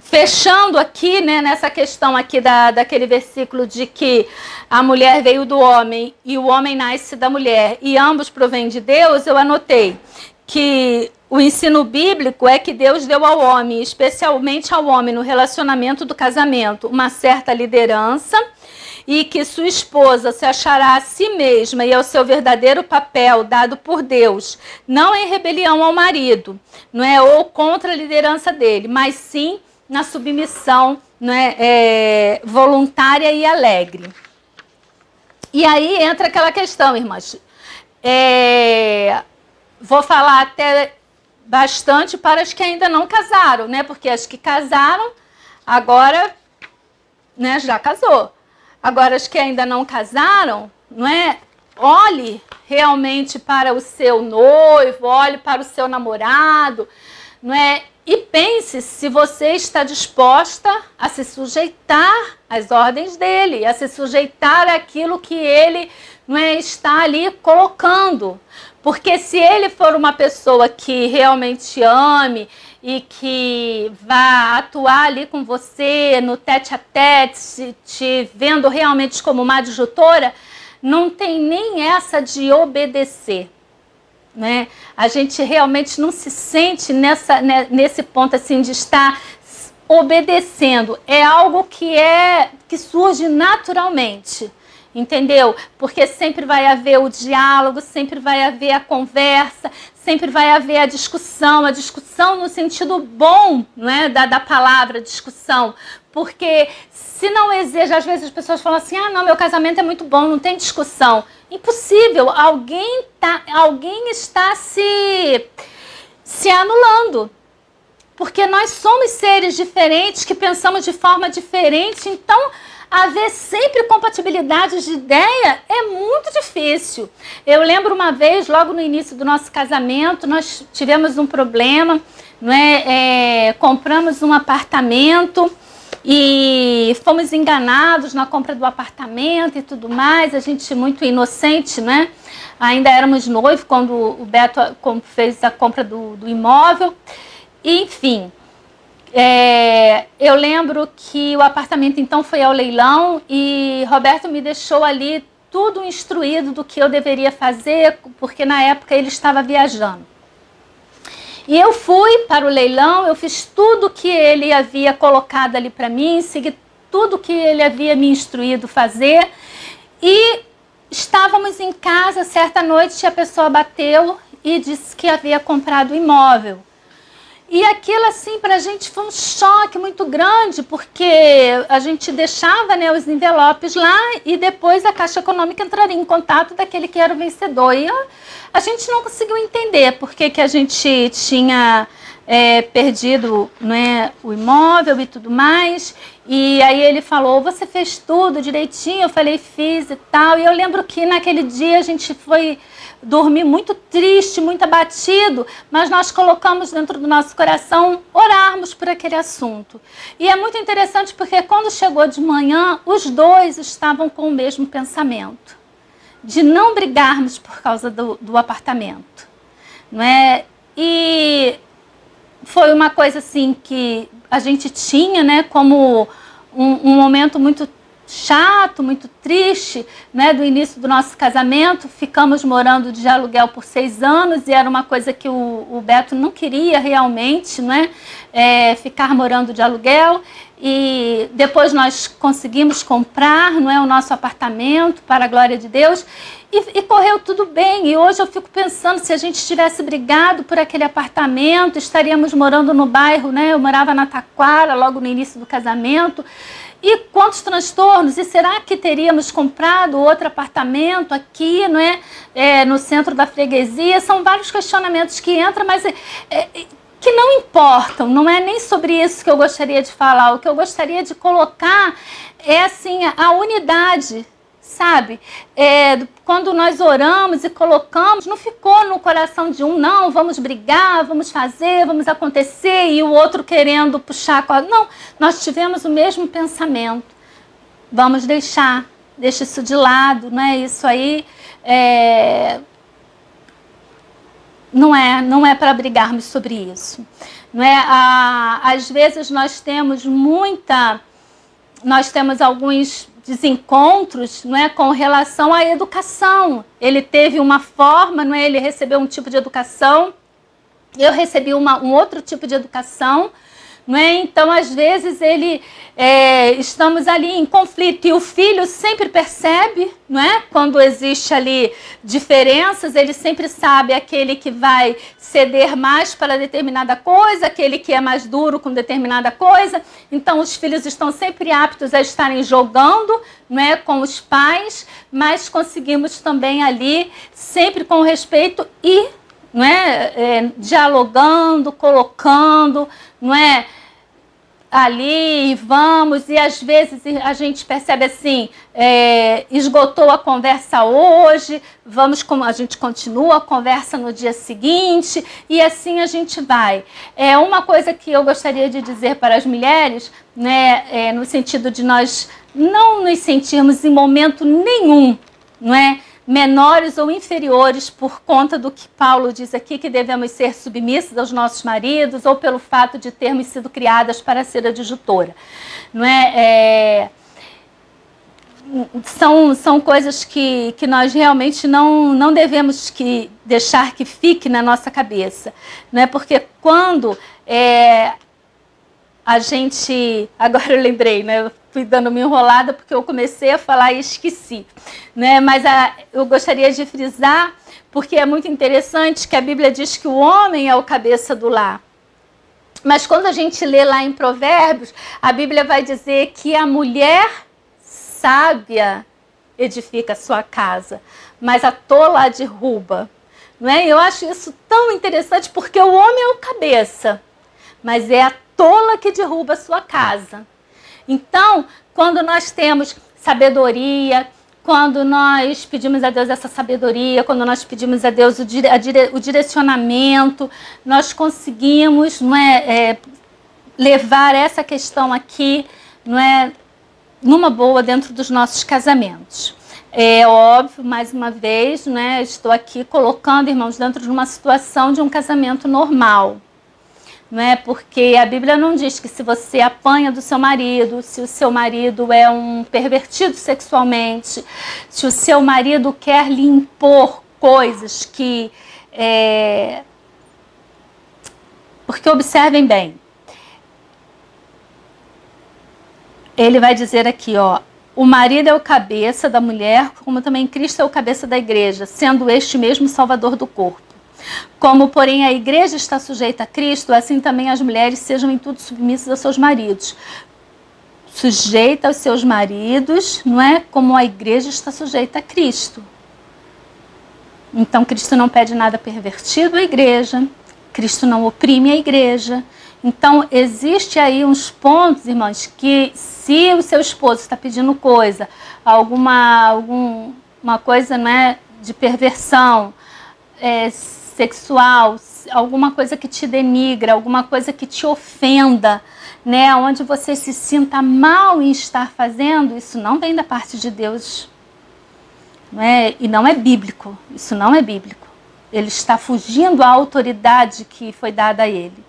Fechando aqui, né, nessa questão aqui daquele versículo de que a mulher veio do homem e o homem nasce da mulher e ambos provêm de Deus, eu anotei que o ensino bíblico é que Deus deu ao homem, especialmente ao homem no relacionamento do casamento, uma certa liderança e que sua esposa se achará a si mesma e ao seu verdadeiro papel dado por Deus, não em rebelião ao marido, não é, ou contra a liderança dele, mas sim na submissão, né, voluntária e alegre. E aí entra aquela questão, irmãs. Vou falar até bastante para as que ainda não casaram, né? Porque as que casaram, agora, né, já casou. Agora, as que ainda não casaram, não é? Olhe realmente para o seu noivo, olhe para o seu namorado, não é? E pense se você está disposta a se sujeitar às ordens dele, a se sujeitar àquilo que ele, não é, está ali colocando. Porque se ele for uma pessoa que realmente ame e que vá atuar ali com você no tete-a-tete, te vendo realmente como uma adjutora, não tem nem essa de obedecer. Né? A gente realmente não se sente nesse ponto assim de estar obedecendo. É algo que surge naturalmente, entendeu? Porque sempre vai haver o diálogo, sempre vai haver a conversa, sempre vai haver a discussão no sentido bom, né, da palavra discussão. Porque se não exige, às vezes as pessoas falam assim, não, meu casamento é muito bom, não tem discussão. Impossível, alguém está se anulando. Porque nós somos seres diferentes, que pensamos de forma diferente, então haver sempre compatibilidade de ideia é muito difícil. Eu lembro uma vez, logo no início do nosso casamento, nós tivemos um problema, não é? Compramos um apartamento e fomos enganados na compra do apartamento e tudo mais, a gente muito inocente, né? Ainda éramos noivos quando o Beto fez a compra do imóvel, e, enfim. Eu lembro que o apartamento então foi ao leilão e Roberto me deixou ali tudo instruído do que eu deveria fazer, porque na época ele estava viajando. E eu fui para o leilão, eu fiz tudo que ele havia colocado ali para mim, segui tudo que ele havia me instruído fazer. E estávamos em casa, certa noite a pessoa bateu e disse que havia comprado o imóvel. E aquilo, assim, para a gente foi um choque muito grande, porque a gente deixava, né, os envelopes lá e depois a Caixa Econômica entraria em contato daquele que era o vencedor. E a gente não conseguiu entender por que a gente tinha perdido, né, o imóvel e tudo mais. E aí ele falou, você fez tudo direitinho? Eu falei, fiz e tal. E eu lembro que naquele dia a gente foi dormir muito triste, muito abatido, mas nós colocamos dentro do nosso coração orarmos por aquele assunto. E é muito interessante porque quando chegou de manhã, os dois estavam com o mesmo pensamento, de não brigarmos por causa do apartamento, não é? E foi uma coisa assim que a gente tinha, né, como um momento muito chato, muito triste, né, do início do nosso casamento. Ficamos morando de aluguel por 6 anos e era uma coisa que o Beto não queria realmente, né, ficar morando de aluguel. E depois nós conseguimos comprar, não é, o nosso apartamento, para a glória de Deus, e correu tudo bem. E hoje eu fico pensando, se a gente tivesse brigado por aquele apartamento, estaríamos morando no bairro, né, eu morava na Taquara, logo no início do casamento. E quantos transtornos? E será que teríamos comprado outro apartamento aqui, não é? No centro da freguesia? São vários questionamentos que entram, mas que não importam. Não é nem sobre isso que eu gostaria de falar. O que eu gostaria de colocar é assim, a unidade, sabe? Quando nós oramos e colocamos, não ficou no coração de um, não, vamos brigar, vamos fazer, vamos acontecer, e o outro querendo puxar a corda. Não, nós tivemos o mesmo pensamento. Vamos deixa isso de lado, né? Isso aí não é para brigarmos sobre isso. Não é? Às vezes nós temos alguns desencontros, não é, com relação à educação. Ele teve uma forma, não é, ele recebeu um tipo de educação, eu recebi um outro tipo de educação, não é? Então, às vezes, estamos ali em conflito e o filho sempre percebe, não é? Quando existe ali diferenças, ele sempre sabe aquele que vai ceder mais para determinada coisa, aquele que é mais duro com determinada coisa. Então, os filhos estão sempre aptos a estarem jogando, não é, com os pais, mas conseguimos também ali, sempre com respeito e, não é, dialogando, colocando, não é, ali, vamos, e às vezes a gente percebe assim, esgotou a conversa hoje, a gente continua a conversa no dia seguinte, e assim a gente vai. Uma coisa que eu gostaria de dizer para as mulheres, né, no sentido de nós não nos sentirmos em momento nenhum, não é, menores ou inferiores por conta do que Paulo diz aqui, que devemos ser submissas aos nossos maridos, ou pelo fato de termos sido criadas para ser adjutora. Não é? São coisas que nós realmente não devemos deixar que fique na nossa cabeça. Não é? Porque quando a gente... Agora eu lembrei, né? Eu fui dando uma enrolada porque eu comecei a falar e esqueci, né? Mas eu gostaria de frisar, porque é muito interessante que a Bíblia diz que o homem é o cabeça do lar. Mas quando a gente lê lá em Provérbios, a Bíblia vai dizer que a mulher sábia edifica a sua casa, mas a tola a derruba. Não é? Eu acho isso tão interessante, porque o homem é o cabeça, mas é a tola que derruba a sua casa. Então, quando nós temos sabedoria, quando nós pedimos a Deus essa sabedoria, quando nós pedimos a Deus o direcionamento, nós conseguimos, não é, levar essa questão aqui, não é, numa boa dentro dos nossos casamentos. É óbvio, mais uma vez, né, estou aqui colocando, irmãos, dentro de uma situação de um casamento normal. não é? Porque a Bíblia não diz que se você apanha do seu marido, se o seu marido é um pervertido sexualmente, se o seu marido quer lhe impor coisas que... Porque observem bem, ele vai dizer aqui, ó, o marido é o cabeça da mulher, como também Cristo é o cabeça da igreja, sendo este mesmo salvador do corpo. Como, porém, a igreja está sujeita a Cristo, assim também as mulheres sejam em tudo submissas aos seus maridos. Sujeita aos seus maridos, não é? Como a igreja está sujeita a Cristo. Então, Cristo não pede nada pervertido à igreja, Cristo não oprime a igreja. Então, existe aí uns pontos, irmãos, que se o seu esposo está pedindo coisa, alguma coisa, não é, de perversão sexual, alguma coisa que te denigra, alguma coisa que te ofenda, né, onde você se sinta mal em estar fazendo, isso não vem da parte de Deus, não é? E não é bíblico, isso não é bíblico. Ele está fugindo à autoridade que foi dada a ele.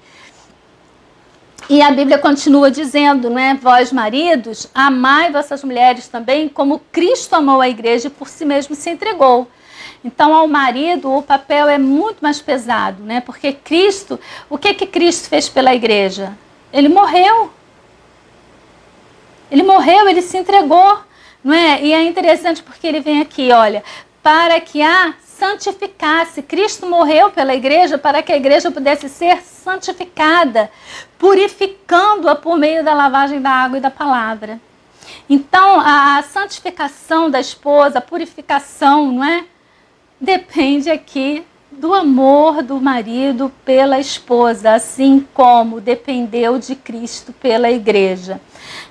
E a Bíblia continua dizendo, não é? Vós, maridos, amai vossas mulheres também, como Cristo amou a igreja e por si mesmo se entregou. Então, ao marido, o papel é muito mais pesado, né? Porque Cristo, o que Cristo fez pela igreja? Ele morreu. Ele morreu, ele se entregou, não é? E é interessante porque ele vem aqui, olha, para que a santificasse. Cristo morreu pela igreja para que a igreja pudesse ser santificada, purificando-a por meio da lavagem da água e da palavra. Então, a santificação da esposa, a purificação, não é? Depende aqui do amor do marido pela esposa, assim como dependeu de Cristo pela igreja.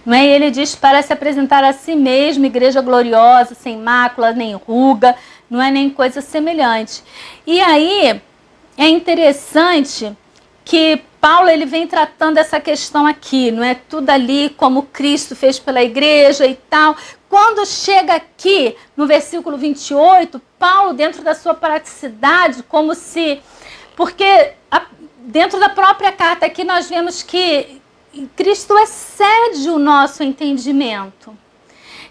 Não é? Ele diz para se apresentar a si mesmo, igreja gloriosa, sem mácula, nem ruga, não é nem coisa semelhante. E aí é interessante que Paulo ele vem tratando essa questão aqui, não é? Tudo ali como Cristo fez pela igreja e tal. Quando chega aqui no versículo 28, Paulo, dentro da sua praticidade, como se... Porque dentro da própria carta aqui nós vemos que Cristo excede o nosso entendimento.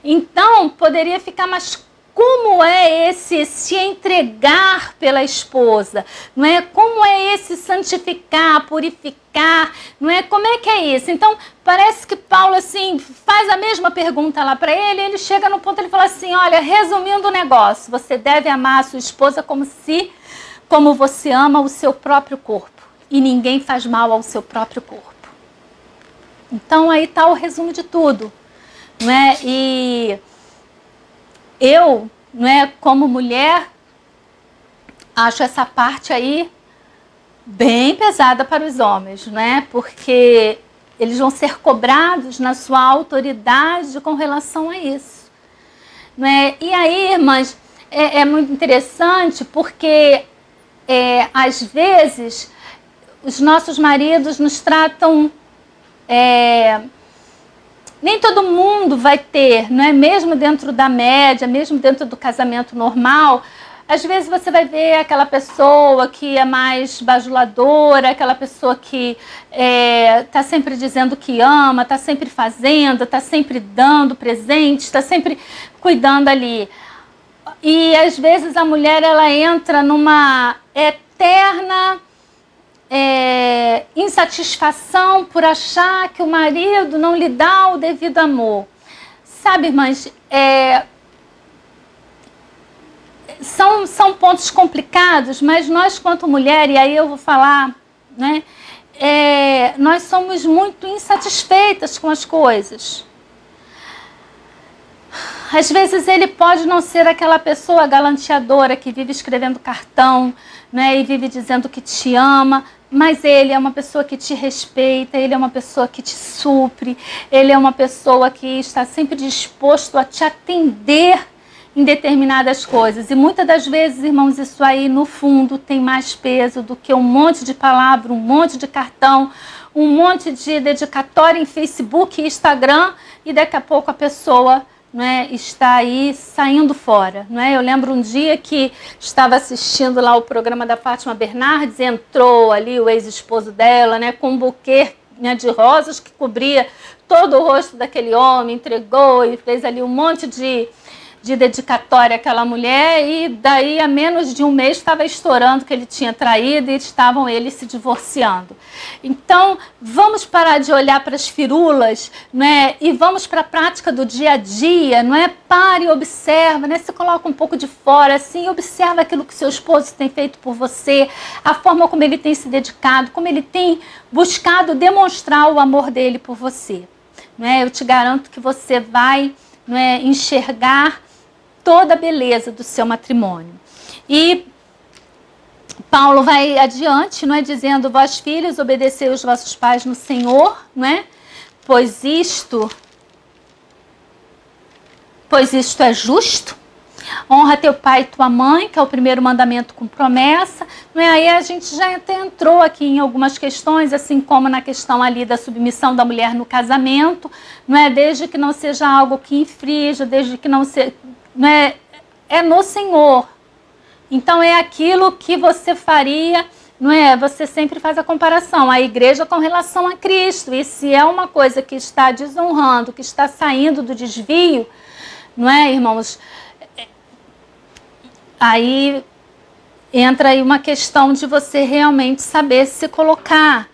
Então, poderia ficar mais... Como é esse se entregar pela esposa? Não é? Como é esse santificar, purificar? Não é? Como é que é isso? Então, parece que Paulo assim faz a mesma pergunta lá para ele, ele chega no ponto, ele fala assim, olha, resumindo o negócio, você deve amar a sua esposa como você ama o seu próprio corpo. E ninguém faz mal ao seu próprio corpo. Então, aí está o resumo de tudo. Não é? E... eu, não é, como mulher, acho essa parte aí bem pesada para os homens, né? Porque eles vão ser cobrados na sua autoridade com relação a isso. Não é? E aí, irmãs, é muito interessante porque, às vezes, os nossos maridos nos tratam... nem todo mundo vai ter, não é? Mesmo dentro da média, mesmo dentro do casamento normal, às vezes você vai ver aquela pessoa que é mais bajuladora, aquela pessoa que está sempre dizendo que ama, está sempre fazendo, está sempre dando presente, está sempre cuidando ali. E às vezes a mulher ela entra numa eterna... insatisfação por achar que o marido não lhe dá o devido amor. Sabe, irmãs, são pontos complicados, mas nós, quanto mulher, e aí eu vou falar, né, nós somos muito insatisfeitas com as coisas. Às vezes ele pode não ser aquela pessoa galanteadora que vive escrevendo cartão, né, e vive dizendo que te ama, mas ele é uma pessoa que te respeita, ele é uma pessoa que te supre, ele é uma pessoa que está sempre disposto a te atender em determinadas coisas. E muitas das vezes, irmãos, isso aí no fundo tem mais peso do que um monte de palavra, um monte de cartão, um monte de dedicatória em Facebook e Instagram, e daqui a pouco a pessoa não é, está aí saindo fora, não é? Eu lembro um dia que estava assistindo lá o programa da Fátima Bernardes, entrou ali o ex-esposo dela, né, com um buquê, né, de rosas que cobria todo o rosto daquele homem, entregou e fez ali um monte de dedicatória àquela mulher, e daí a menos de um mês estava estourando que ele tinha traído e estavam eles se divorciando. Então, vamos parar de olhar para as firulas, né, e vamos para a prática do dia a dia, não é? Pare e observa, né? Se coloca um pouco de fora, assim, observa aquilo que seu esposo tem feito por você, a forma como ele tem se dedicado, como ele tem buscado demonstrar o amor dele por você. Não é? Eu te garanto que você vai, não é, enxergar toda a beleza do seu matrimônio. E Paulo vai adiante, não é, dizendo: vós filhos, obedecei os vossos pais no Senhor, não é? Pois isto é justo. Honra teu pai e tua mãe, que é o primeiro mandamento com promessa. Não é? Aí a gente já até entrou aqui em algumas questões, assim como na questão ali da submissão da mulher no casamento, não é? Desde que não seja algo que infrinja, desde que não seja, não é? É no Senhor. Então é aquilo que você faria, não é? Você sempre faz a comparação, a igreja com relação a Cristo. E se é uma coisa que está desonrando, que está saindo do desvio, não é, irmãos? Aí entra aí uma questão de você realmente saber se colocar.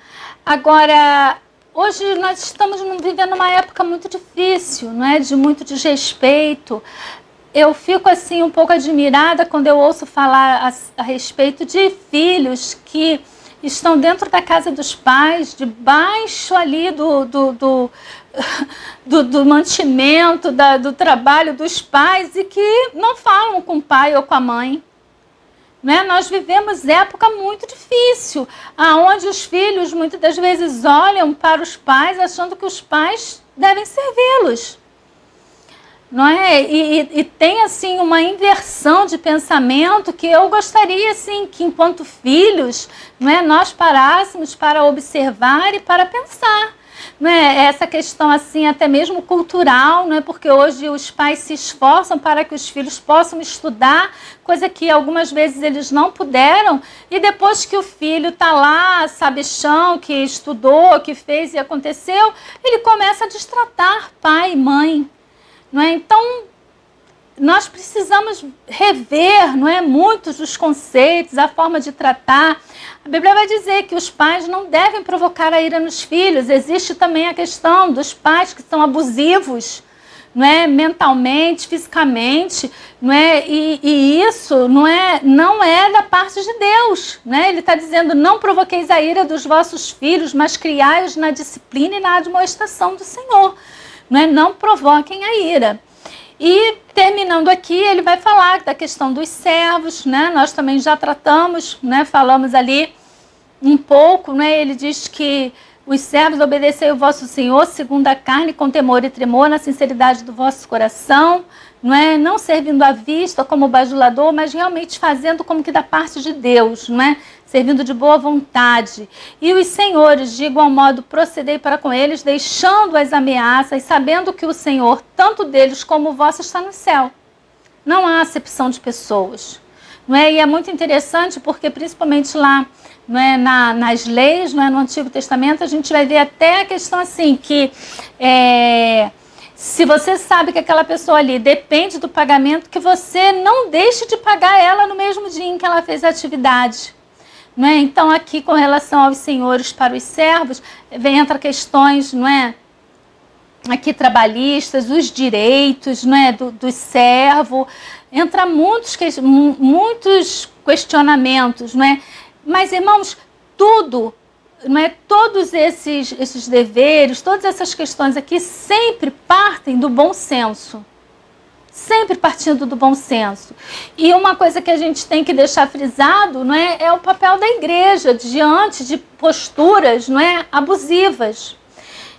Agora, hoje nós estamos vivendo uma época muito difícil, não é? De muito desrespeito. Eu fico assim um pouco admirada quando eu ouço falar a respeito de filhos que estão dentro da casa dos pais, debaixo ali do mantimento, do trabalho dos pais, e que não falam com o pai ou com a mãe. Né? Nós vivemos época muito difícil, onde os filhos muitas das vezes olham para os pais achando que os pais devem servi-los. Não é? E tem assim uma inversão de pensamento que eu gostaria assim, que enquanto filhos, não é, nós parássemos para observar e para pensar. Não é? Essa questão assim até mesmo cultural, não é? Porque hoje os pais se esforçam para que os filhos possam estudar, coisa que algumas vezes eles não puderam, e depois que o filho está lá, sabichão, que estudou, que fez e aconteceu, ele começa a destratar pai e mãe. Não é? Então, nós precisamos rever, não é, muitos dos conceitos, a forma de tratar. A Bíblia vai dizer que os pais não devem provocar a ira nos filhos. Existe também a questão dos pais que são abusivos, não é, mentalmente, fisicamente, não é? E isso não é da parte de Deus, né? Ele está dizendo: não provoqueis a ira dos vossos filhos, mas criai-os na disciplina e na admoestação do Senhor. Não provoquem a ira. E terminando aqui, ele vai falar da questão dos servos, né? Nós também já tratamos, né? Falamos ali um pouco, né? Ele diz que os servos obedecei o vosso Senhor segundo a carne, com temor e tremor, na sinceridade do vosso coração, não é? Não servindo à vista como bajulador, mas realmente fazendo como que da parte de Deus, não é? Servindo de boa vontade. E os senhores, de igual modo, procedei para com eles, deixando as ameaças, sabendo que o Senhor, tanto deles como o vosso, está no céu. Não há acepção de pessoas. Não é? E é muito interessante porque, principalmente lá, não é, nas leis, não é, no Antigo Testamento, a gente vai ver até a questão assim, que se você sabe que aquela pessoa ali depende do pagamento, que você não deixe de pagar ela no mesmo dia em que ela fez a atividade. Não é? Então, aqui, com relação aos senhores para os servos, entra questões, não é, aqui trabalhistas, os direitos, não é, do servo, entra muitos questionamentos, não é? Mas, irmãos, tudo, não é, todos esses deveres, todas essas questões aqui sempre partem do bom senso. Sempre partindo do bom senso. E uma coisa que a gente tem que deixar frisado, não é, é o papel da igreja diante de posturas, não é, abusivas.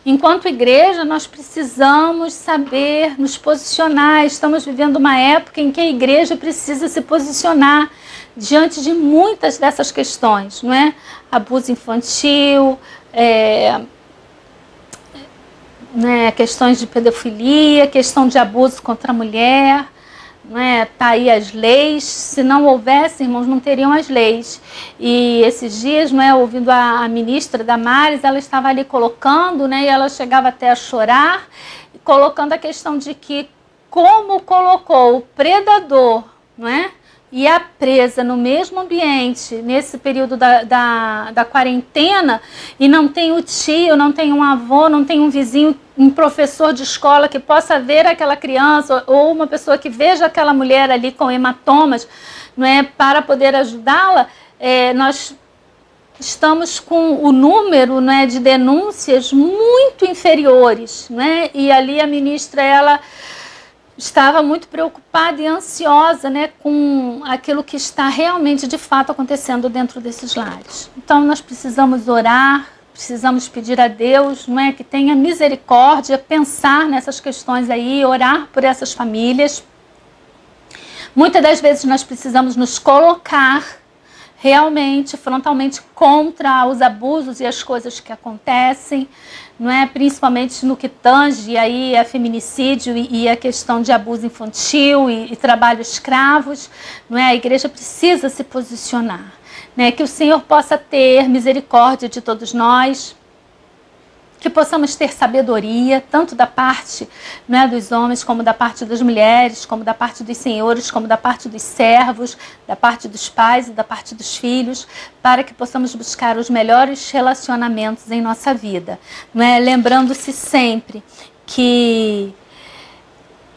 Enquanto igreja, nós precisamos saber nos posicionar. Estamos vivendo uma época em que a igreja precisa se posicionar diante de muitas dessas questões, não é? Abuso infantil, né, questões de pedofilia, questão de abuso contra a mulher, né, tá aí as leis. Se não houvesse, irmãos, não teriam as leis. E esses dias, né, ouvindo a ministra Damares, ela estava ali colocando, né, e ela chegava até a chorar, colocando a questão de que como colocou o predador, não é, e a presa no mesmo ambiente, nesse período da quarentena, e não tem o tio, não tem um avô, não tem um vizinho, um professor de escola que possa ver aquela criança, ou uma pessoa que veja aquela mulher ali com hematomas, não é, para poder ajudá-la. Nós estamos com o número, não é, de denúncias muito inferiores, não é? E ali a ministra, ela estava muito preocupada e ansiosa, né, com aquilo que está realmente, de fato, acontecendo dentro desses lares. Então, nós precisamos orar, precisamos pedir a Deus, não é, que tenha misericórdia, pensar nessas questões aí, orar por essas famílias. Muitas das vezes nós precisamos nos colocar realmente, frontalmente, contra os abusos e as coisas que acontecem, não é? Principalmente no que tange aí a feminicídio e a questão de abuso infantil e trabalho escravos, não é? A igreja precisa se posicionar, né? Que o Senhor possa ter misericórdia de todos nós, que possamos ter sabedoria, tanto da parte, né, dos homens, como da parte das mulheres, como da parte dos senhores, como da parte dos servos, da parte dos pais e da parte dos filhos, para que possamos buscar os melhores relacionamentos em nossa vida. Não é? Lembrando-se sempre que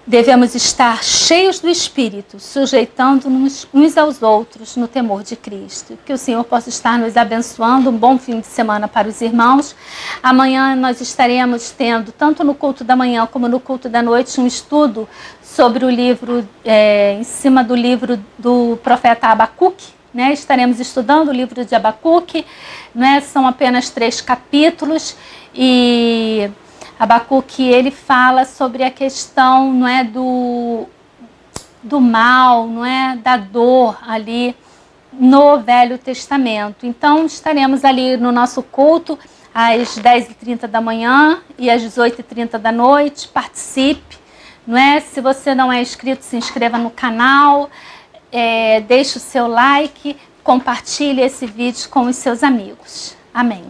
devemos estar cheios do Espírito, sujeitando-nos uns aos outros no temor de Cristo. Que o Senhor possa estar nos abençoando. Um bom fim de semana para os irmãos. Amanhã nós estaremos tendo, tanto no culto da manhã como no culto da noite, um estudo sobre o livro, em cima do livro do profeta Abacuque. Né? Estaremos estudando o livro de Abacuque, né? São apenas 3 capítulos e Abacuque, ele fala sobre a questão, não é, do mal, não é, da dor ali no Velho Testamento. Então estaremos ali no nosso culto às 10h30 da manhã e às 18h30 da noite. Participe, não é? Se você não é inscrito, se inscreva no canal, deixe o seu like, compartilhe esse vídeo com os seus amigos. Amém.